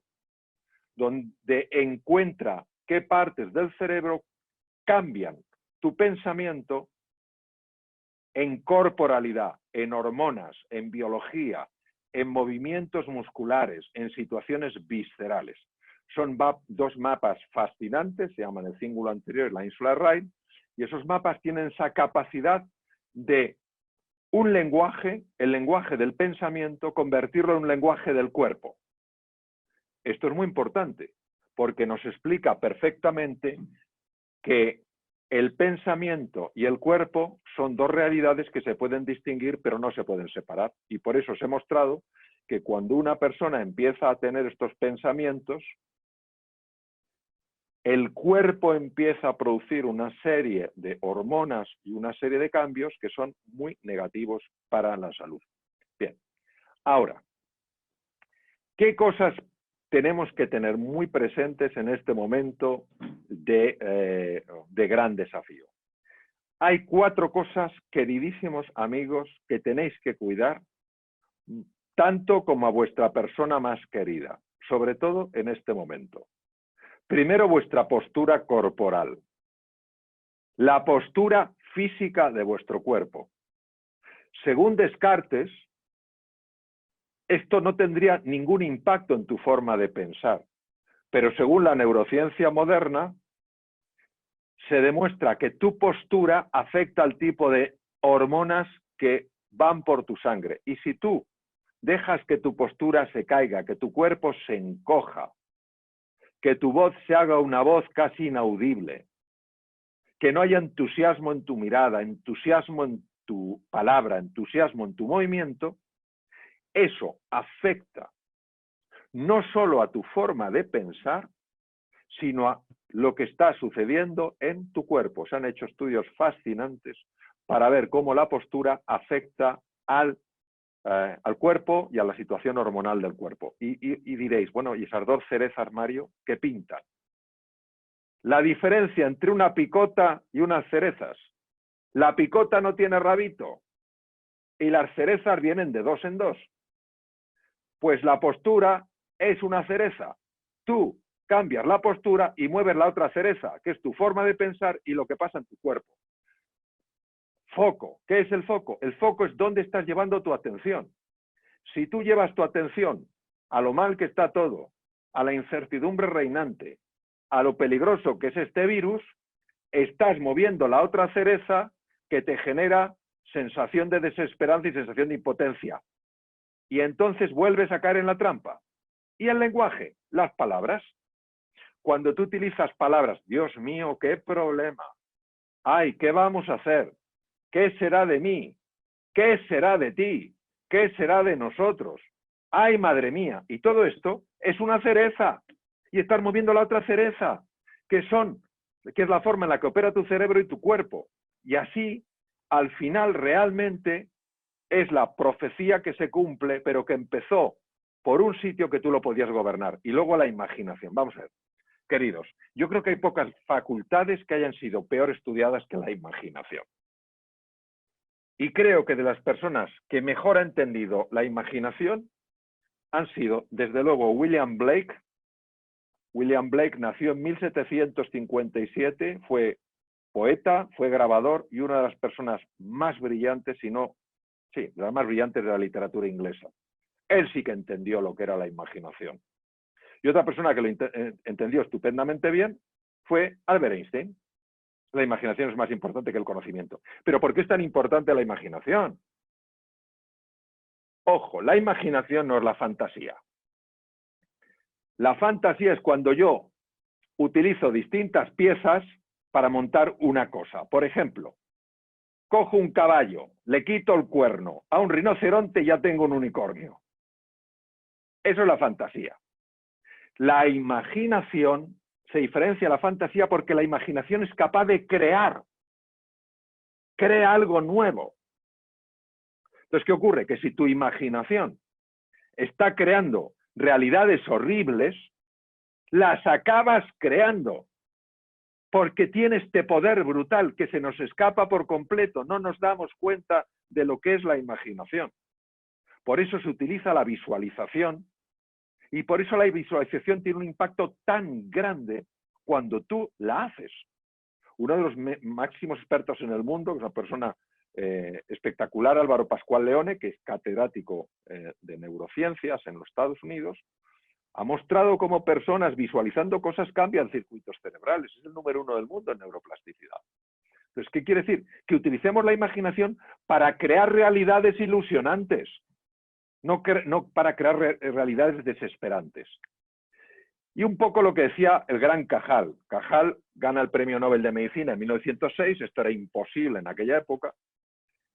donde encuentra qué partes del cerebro cambian tu pensamiento en corporalidad, en hormonas, en biología, en movimientos musculares, en situaciones viscerales. Son dos mapas fascinantes, se llaman el cíngulo anterior y la ínsula Wright, y esos mapas tienen esa capacidad de un lenguaje, el lenguaje del pensamiento, convertirlo en un lenguaje del cuerpo. Esto es muy importante, porque nos explica perfectamente que el pensamiento y el cuerpo son dos realidades que se pueden distinguir, pero no se pueden separar. Y por eso os he mostrado que cuando una persona empieza a tener estos pensamientos, el cuerpo empieza a producir una serie de hormonas y una serie de cambios que son muy negativos para la salud. Bien, ahora, ¿qué cosas tenemos que tener muy presentes en este momento de gran desafío? Hay 4 cosas, queridísimos amigos, que tenéis que cuidar, tanto como a vuestra persona más querida, sobre todo en este momento. Primero, vuestra postura corporal, la postura física de vuestro cuerpo. Según Descartes, esto no tendría ningún impacto en tu forma de pensar, pero según la neurociencia moderna, se demuestra que tu postura afecta al tipo de hormonas que van por tu sangre. Y si tú dejas que tu postura se caiga, que tu cuerpo se encoja, que tu voz se haga una voz casi inaudible, que no haya entusiasmo en tu mirada, entusiasmo en tu palabra, entusiasmo en tu movimiento, eso afecta no solo a tu forma de pensar, sino a lo que está sucediendo en tu cuerpo. Se han hecho estudios fascinantes para ver cómo la postura afecta al cuerpo y a la situación hormonal del cuerpo. Y diréis, bueno, ¿y esas 2 cerezas, Mario, qué pintan? La diferencia entre una picota y unas cerezas: la picota no tiene rabito y las cerezas vienen de 2 en 2. Pues la postura es una cereza. Tú cambias la postura y mueves la otra cereza, que es tu forma de pensar y lo que pasa en tu cuerpo. Foco. ¿Qué es el foco? El foco es dónde estás llevando tu atención. Si tú llevas tu atención a lo mal que está todo, a la incertidumbre reinante, a lo peligroso que es este virus, estás moviendo la otra cereza que te genera sensación de desesperanza y sensación de impotencia. Y entonces vuelves a caer en la trampa. Y el lenguaje, las palabras. Cuando tú utilizas palabras, Dios mío, qué problema. Ay, ¿qué vamos a hacer? ¿Qué será de mí? ¿Qué será de ti? ¿Qué será de nosotros? Ay, madre mía. Y todo esto es una cereza y estás moviendo la otra cereza, que es la forma en la que opera tu cerebro y tu cuerpo. Y así, al final, realmente es la profecía que se cumple, pero que empezó por un sitio que tú lo podías gobernar. Y luego la imaginación. Vamos a ver, queridos, yo creo que hay pocas facultades que hayan sido peor estudiadas que la imaginación. Y creo que de las personas que mejor han entendido la imaginación han sido, desde luego, William Blake. William Blake nació en 1757, fue poeta, fue grabador y una de las personas más brillantes, si no, sí, de las más brillantes de la literatura inglesa. Él sí que entendió lo que era la imaginación. Y otra persona que lo entendió estupendamente bien fue Albert Einstein. La imaginación es más importante que el conocimiento. ¿Pero por qué es tan importante la imaginación? Ojo, la imaginación no es la fantasía. La fantasía es cuando yo utilizo distintas piezas para montar una cosa. Por ejemplo, cojo un caballo, le quito el cuerno, a un rinoceronte y ya tengo un unicornio. Eso es la fantasía. La imaginación se diferencia de la fantasía porque la imaginación es capaz de crear. Crea algo nuevo. Entonces, ¿qué ocurre? Que si tu imaginación está creando realidades horribles, las acabas creando. Porque tiene este poder brutal que se nos escapa por completo. No nos damos cuenta de lo que es la imaginación. Por eso se utiliza la visualización y por eso la visualización tiene un impacto tan grande cuando tú la haces. Uno de los máximos expertos en el mundo, que es una persona espectacular, Álvaro Pascual Leone, que es catedrático de neurociencias en los Estados Unidos, ha mostrado cómo personas visualizando cosas cambian circuitos cerebrales. Es el número 1 del mundo en neuroplasticidad. Entonces, ¿qué quiere decir? Que utilicemos la imaginación para crear realidades ilusionantes, no para crear realidades desesperantes. Y un poco lo que decía el gran Cajal. Cajal gana el Premio Nobel de Medicina en 1906, esto era imposible en aquella época,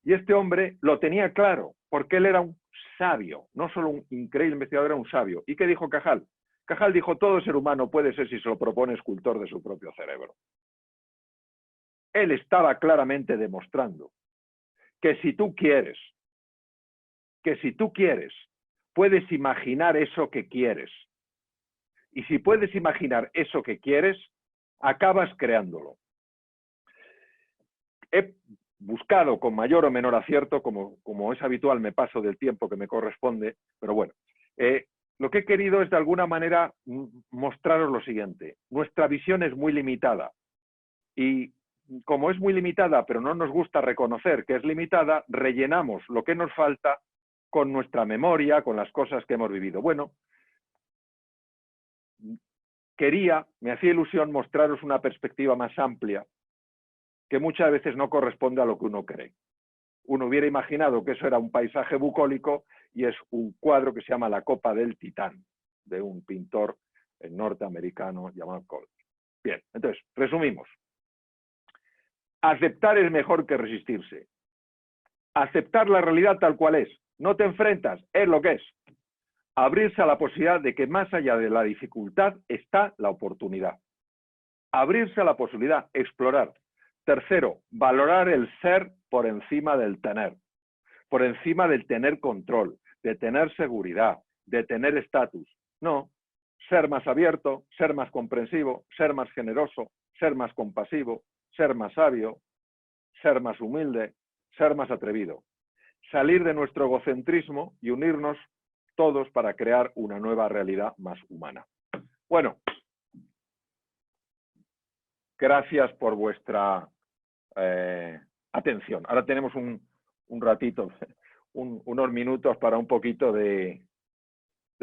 y este hombre lo tenía claro, porque él era un sabio, no solo un increíble investigador, era un sabio. ¿Y qué dijo Cajal? Cajal dijo, todo ser humano puede ser, si se lo propone, escultor de su propio cerebro. Él estaba claramente demostrando que si tú quieres, puedes imaginar eso que quieres. Y si puedes imaginar eso que quieres, acabas creándolo. He buscado con mayor o menor acierto, como es habitual, me paso del tiempo que me corresponde, pero bueno, lo que he querido es de alguna manera mostraros lo siguiente. Nuestra visión es muy limitada y como es muy limitada, pero no nos gusta reconocer que es limitada, rellenamos lo que nos falta con nuestra memoria, con las cosas que hemos vivido. Bueno, me hacía ilusión mostraros una perspectiva más amplia que muchas veces no corresponde a lo que uno cree. Uno hubiera imaginado que eso era un paisaje bucólico y es un cuadro que se llama La Copa del Titán, de un pintor norteamericano llamado Cole. Bien, entonces, resumimos. Aceptar es mejor que resistirse. Aceptar la realidad tal cual es. No te enfrentas, es lo que es. Abrirse a la posibilidad de que más allá de la dificultad está la oportunidad. Abrirse a la posibilidad, explorar. Tercero, valorar el ser por encima del tener. Por encima del tener control, de tener seguridad, de tener estatus. No, ser más abierto, ser más comprensivo, ser más generoso, ser más compasivo, ser más sabio, ser más humilde, ser más atrevido. Salir de nuestro egocentrismo y unirnos todos para crear una nueva realidad más humana. Bueno, gracias por vuestra atención. Ahora tenemos un ratito, unos minutos para un poquito de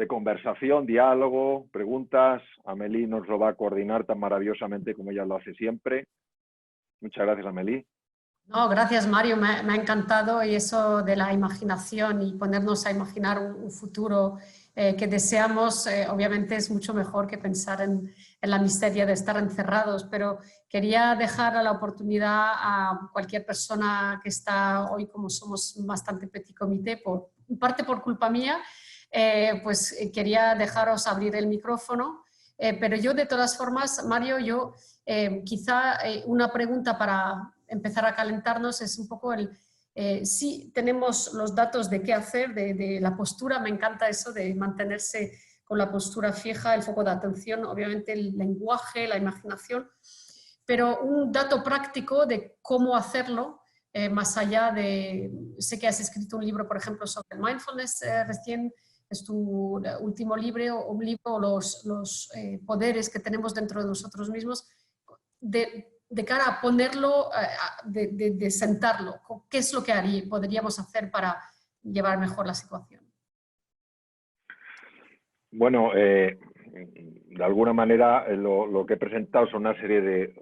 conversación, diálogo, preguntas. Amélie nos lo va a coordinar tan maravillosamente como ella lo hace siempre. Muchas gracias, Amélie. No, gracias, Mario. Me ha encantado, y eso de la imaginación y ponernos a imaginar un futuro que deseamos, obviamente es mucho mejor que pensar en la miseria de estar encerrados, pero quería dejar la oportunidad a cualquier persona que está hoy, como somos bastante petit comité, en parte por culpa mía, quería dejaros abrir el micrófono. Pero yo, de todas formas, Mario, quizá una pregunta para empezar a calentarnos es un poco si tenemos los datos de qué hacer, de la postura. Me encanta eso de mantenerse con la postura fija, el foco de atención, obviamente el lenguaje, la imaginación, pero un dato práctico de cómo hacerlo, más allá de... Sé que has escrito un libro, por ejemplo, sobre el mindfulness recién, es tu último libro, o un libro, los poderes que tenemos dentro de nosotros mismos, de cara a ponerlo, de sentarlo. ¿Qué es lo que podríamos hacer para llevar mejor la situación? Bueno, de alguna manera lo que he presentado son una serie de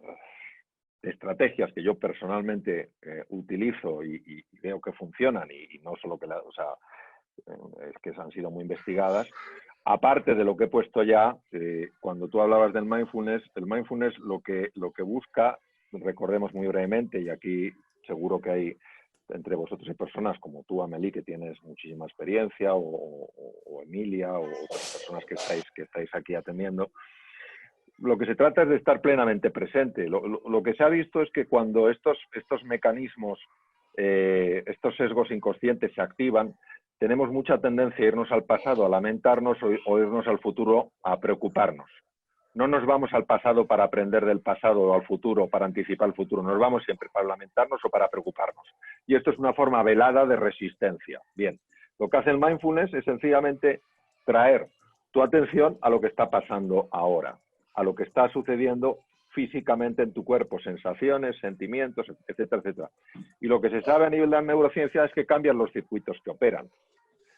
estrategias que yo personalmente utilizo y veo que funcionan, y no solo que es que han sido muy investigadas. Aparte de lo que he puesto ya, cuando tú hablabas del mindfulness, el mindfulness lo que busca, recordemos muy brevemente, y aquí seguro que hay entre vosotros hay personas como tú, Amelie, que tienes muchísima experiencia, o Emilia, o otras personas que estáis aquí atendiendo. Lo que se trata es de estar plenamente presente. Lo que se ha visto es que cuando estos mecanismos, estos sesgos inconscientes se activan, tenemos mucha tendencia a irnos al pasado, a lamentarnos, o irnos al futuro a preocuparnos. No nos vamos al pasado para aprender del pasado, o al futuro para anticipar el futuro. Nos vamos siempre para lamentarnos o para preocuparnos. Y esto es una forma velada de resistencia. Bien, lo que hace el mindfulness es sencillamente traer tu atención a lo que está pasando ahora, a lo que está sucediendo físicamente en tu cuerpo, sensaciones, sentimientos, etcétera, etcétera. Y lo que se sabe a nivel de la neurociencia es que cambian los circuitos que operan.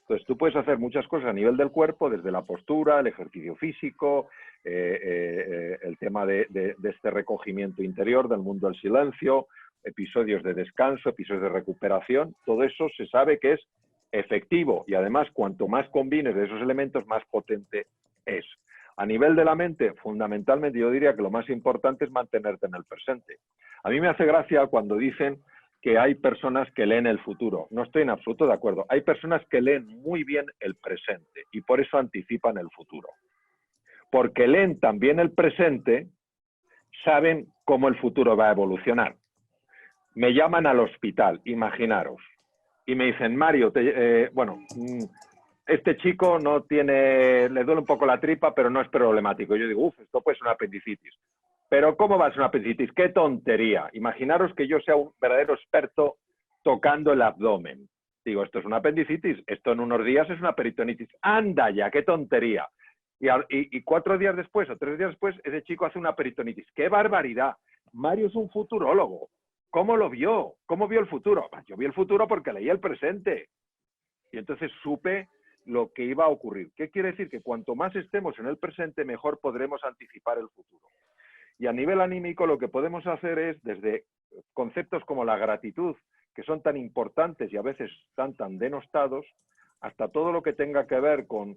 Entonces, tú puedes hacer muchas cosas a nivel del cuerpo, desde la postura, el ejercicio físico, el tema de este recogimiento interior, del mundo del silencio, episodios de descanso, episodios de recuperación. Todo eso se sabe que es efectivo, y además, cuanto más combines de esos elementos, más potente es. A nivel de la mente, fundamentalmente, yo diría que lo más importante es mantenerte en el presente. A mí me hace gracia cuando dicen que hay personas que leen el futuro. No estoy en absoluto de acuerdo. Hay personas que leen muy bien el presente y por eso anticipan el futuro. Porque leen también el presente, saben cómo el futuro va a evolucionar. Me llaman al hospital, imaginaros, y me dicen, Mario, este chico le duele un poco la tripa, pero no es problemático. Yo digo, esto puede ser una apendicitis. Pero ¿cómo va a ser una apendicitis? ¡Qué tontería! Imaginaros que yo sea un verdadero experto tocando el abdomen. Digo, esto es una apendicitis, esto en unos días es una peritonitis. ¡Anda ya, qué tontería! Y 4 días después o 3 días después, ese chico hace una peritonitis. ¡Qué barbaridad! Mario es un futurólogo. ¿Cómo lo vio? ¿Cómo vio el futuro? Yo vi el futuro porque leí el presente. Y entonces supe lo que iba a ocurrir. ¿Qué quiere decir? Que cuanto más estemos en el presente, mejor podremos anticipar el futuro. Y a nivel anímico lo que podemos hacer es, desde conceptos como la gratitud, que son tan importantes y a veces están tan denostados, hasta todo lo que tenga que ver con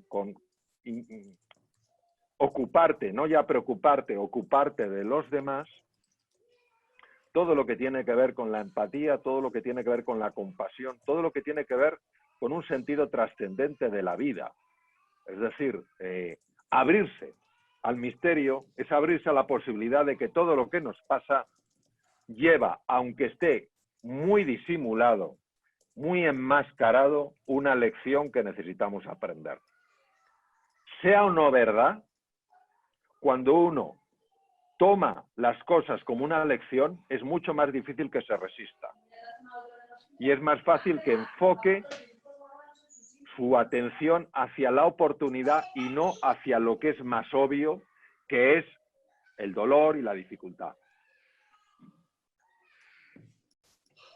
ocuparte, no ya preocuparte, ocuparte de los demás, todo lo que tiene que ver con la empatía, todo lo que tiene que ver con la compasión, todo lo que tiene que ver con un sentido trascendente de la vida. Es decir, abrirse al misterio es abrirse a la posibilidad de que todo lo que nos pasa lleva, aunque esté muy disimulado, muy enmascarado, una lección que necesitamos aprender. Sea o no verdad, cuando uno toma las cosas como una lección, es mucho más difícil que se resista. Y es más fácil que enfoque su atención hacia la oportunidad y no hacia lo que es más obvio, que es el dolor y la dificultad.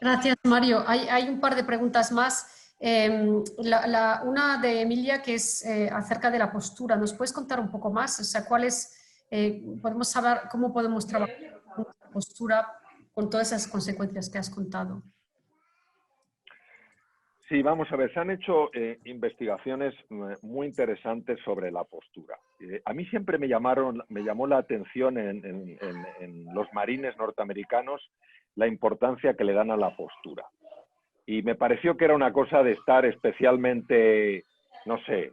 Gracias, Mario. Hay un par de preguntas más. Una de Emilia, que es acerca de la postura. ¿Nos puedes contar un poco más? O sea, podemos saber cómo podemos trabajar con la postura con todas esas consecuencias que has contado? Sí, vamos a ver, se han hecho investigaciones muy interesantes sobre la postura. A mí siempre me llamó la atención en los marines norteamericanos la importancia que le dan a la postura. Y me pareció que era una cosa de estar especialmente no sé,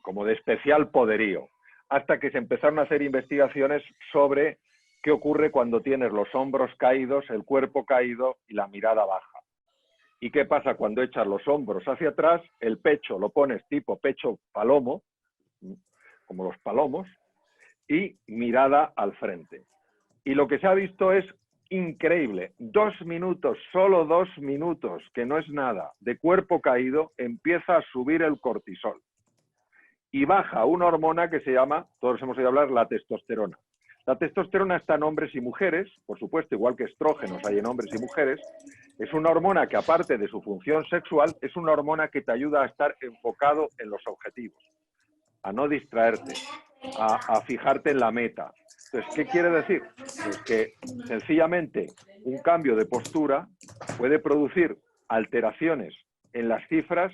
como de especial poderío, hasta que se empezaron a hacer investigaciones sobre qué ocurre cuando tienes los hombros caídos, el cuerpo caído y la mirada baja. ¿Y qué pasa cuando echas los hombros hacia atrás, el pecho lo pones tipo pecho palomo, como los palomos, y mirada al frente? Y lo que se ha visto es increíble. 2 minutos, solo 2 minutos, que no es nada, de cuerpo caído, empieza a subir el cortisol. Y baja una hormona que se llama, todos hemos oído hablar, la testosterona. La testosterona está en hombres y mujeres, por supuesto, igual que estrógenos hay en hombres y mujeres. Es una hormona que, aparte de su función sexual, es una hormona que te ayuda a estar enfocado en los objetivos, a no distraerte, a fijarte en la meta. Entonces, ¿qué quiere decir? Pues que sencillamente un cambio de postura puede producir alteraciones en las cifras,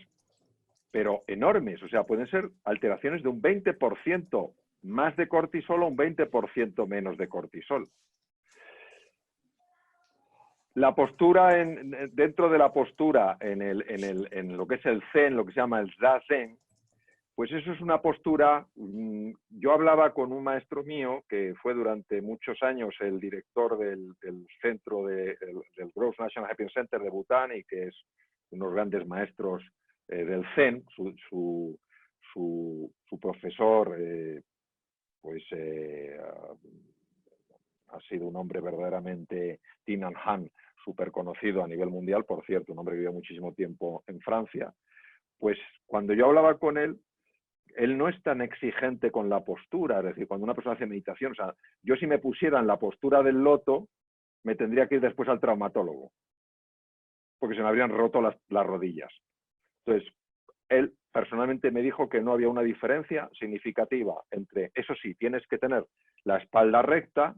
pero enormes. O sea, pueden ser alteraciones de un 20% más de cortisol o un 20% menos de cortisol. La postura, dentro de la postura, en lo que es el Zen, lo que se llama el Zazen, pues eso es una postura. Yo hablaba con un maestro mío que fue durante muchos años el director del centro del Gross National Happiness Center de Bután, y que es unos grandes maestros del Zen. Su profesor ha sido un hombre verdaderamente, Thich Nhat Hanh, súper conocido a nivel mundial, por cierto, un hombre que vivió muchísimo tiempo en Francia. Pues cuando yo hablaba con él no es tan exigente con la postura. Es decir, cuando una persona hace meditación, o sea, yo si me pusiera en la postura del loto, me tendría que ir después al traumatólogo, porque se me habrían roto las rodillas. Entonces, él personalmente me dijo que no había una diferencia significativa entre, eso sí, tienes que tener la espalda recta,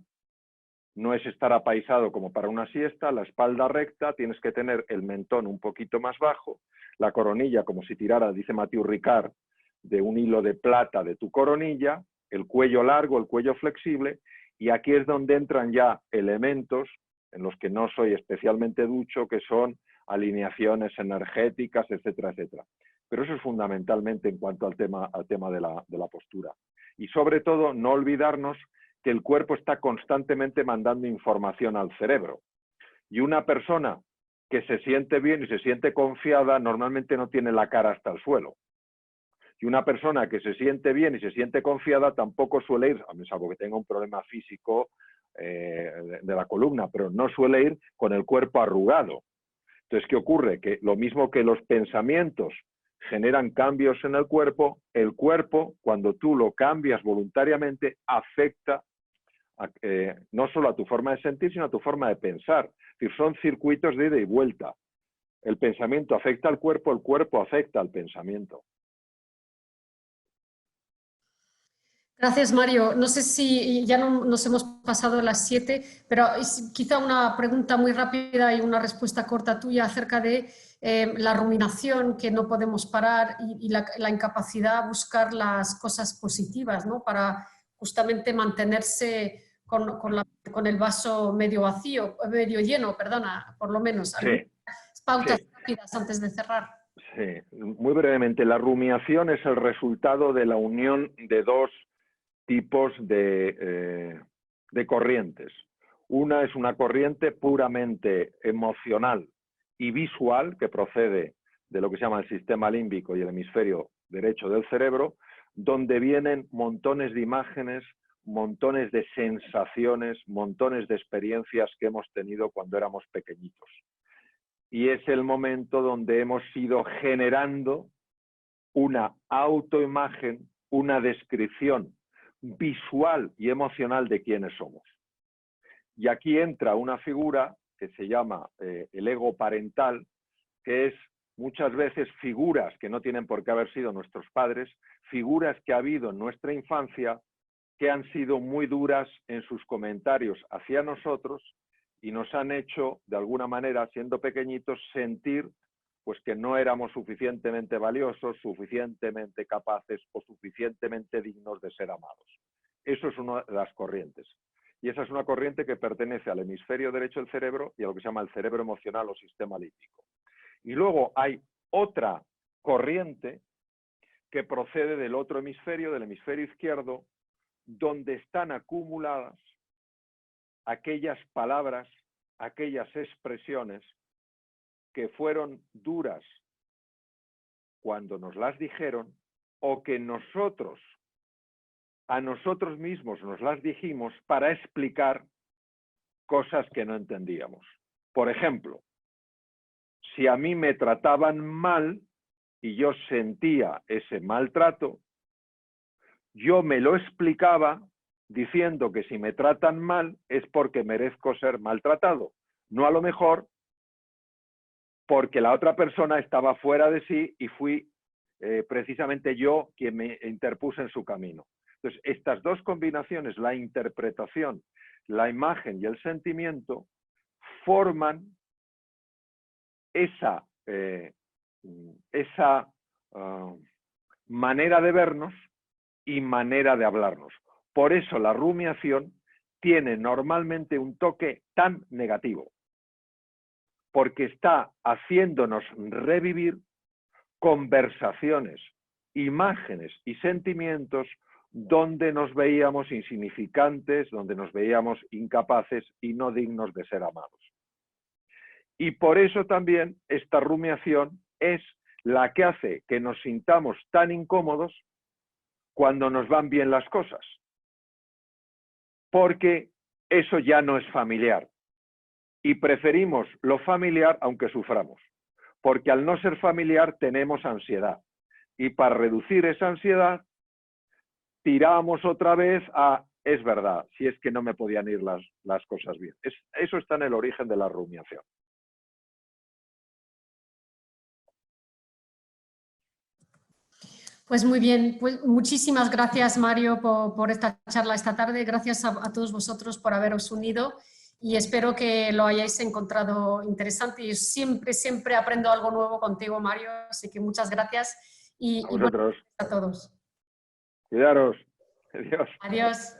no es estar apaisado como para una siesta, la espalda recta, tienes que tener el mentón un poquito más bajo, la coronilla como si tirara, dice Mathieu Ricard, de un hilo de plata de tu coronilla, el cuello largo, el cuello flexible, y aquí es donde entran ya elementos en los que no soy especialmente ducho, que son alineaciones energéticas, etcétera, etcétera. Pero eso es fundamentalmente en cuanto al tema de la postura. Y sobre todo, no olvidarnos que el cuerpo está constantemente mandando información al cerebro. Y una persona que se siente bien y se siente confiada normalmente no tiene la cara hasta el suelo. Y una persona que se siente bien y se siente confiada tampoco suele ir, salvo que tenga un problema físico de la columna, pero no suele ir con el cuerpo arrugado. Entonces, ¿qué ocurre? Que lo mismo que los pensamientos generan cambios en el cuerpo, cuando tú lo cambias voluntariamente, afecta no solo a tu forma de sentir, sino a tu forma de pensar. Es decir, son circuitos de ida y vuelta. El pensamiento afecta al cuerpo, el cuerpo afecta al pensamiento. Gracias, Mario. No sé si ya nos hemos pasado las 7, pero quizá una pregunta muy rápida y una respuesta corta tuya acerca de la ruminación, que no podemos parar, y la incapacidad de buscar las cosas positivas, ¿no? Para justamente mantenerse con el vaso medio vacío, medio lleno, perdona, por lo menos. Sí, Pautas sí. rápidas antes de cerrar. Sí, muy brevemente. La rumiación es el resultado de la unión de dos tipos de corrientes. Una es una corriente puramente emocional y visual, que procede de lo que se llama el sistema límbico y el hemisferio derecho del cerebro, donde vienen montones de imágenes, montones de sensaciones, montones de experiencias que hemos tenido cuando éramos pequeñitos. Y es el momento donde hemos ido generando una autoimagen, una descripción visual y emocional de quiénes somos. Y aquí entra una figura que se llama el ego parental, que es muchas veces figuras que no tienen por qué haber sido nuestros padres, figuras que ha habido en nuestra infancia que han sido muy duras en sus comentarios hacia nosotros y nos han hecho, de alguna manera, siendo pequeñitos, sentir pues que no éramos suficientemente valiosos, suficientemente capaces o suficientemente dignos de ser amados. Eso es una de las corrientes. Y esa es una corriente que pertenece al hemisferio derecho del cerebro y a lo que se llama el cerebro emocional o sistema límbico. Y luego hay otra corriente que procede del otro hemisferio, del hemisferio izquierdo, donde están acumuladas aquellas palabras, aquellas expresiones que fueron duras cuando nos las dijeron o que nosotros, a nosotros mismos nos las dijimos para explicar cosas que no entendíamos. Por ejemplo, si a mí me trataban mal y yo sentía ese maltrato, yo me lo explicaba diciendo que si me tratan mal es porque merezco ser maltratado, no a lo mejor porque la otra persona estaba fuera de sí y fui precisamente yo quien me interpuse en su camino. Entonces, estas dos combinaciones, la interpretación, la imagen y el sentimiento, forman esa manera de vernos y manera de hablarnos. Por eso la rumiación tiene normalmente un toque tan negativo, porque está haciéndonos revivir conversaciones, imágenes y sentimientos donde nos veíamos insignificantes, donde nos veíamos incapaces y no dignos de ser amados. Y por eso también esta rumiación es la que hace que nos sintamos tan incómodos cuando nos van bien las cosas, porque eso ya no es familiar y preferimos lo familiar aunque suframos, porque al no ser familiar tenemos ansiedad y para reducir esa ansiedad tiramos otra vez a es verdad, si es que no me podían ir las cosas bien. Eso está en el origen de la rumiación. Pues muy bien, pues muchísimas gracias Mario por esta charla esta tarde, gracias a todos vosotros por haberos unido y espero que lo hayáis encontrado interesante. Y siempre aprendo algo nuevo contigo, Mario, así que muchas gracias y A vosotros. a todos. Cuidaros. Adiós. Adiós.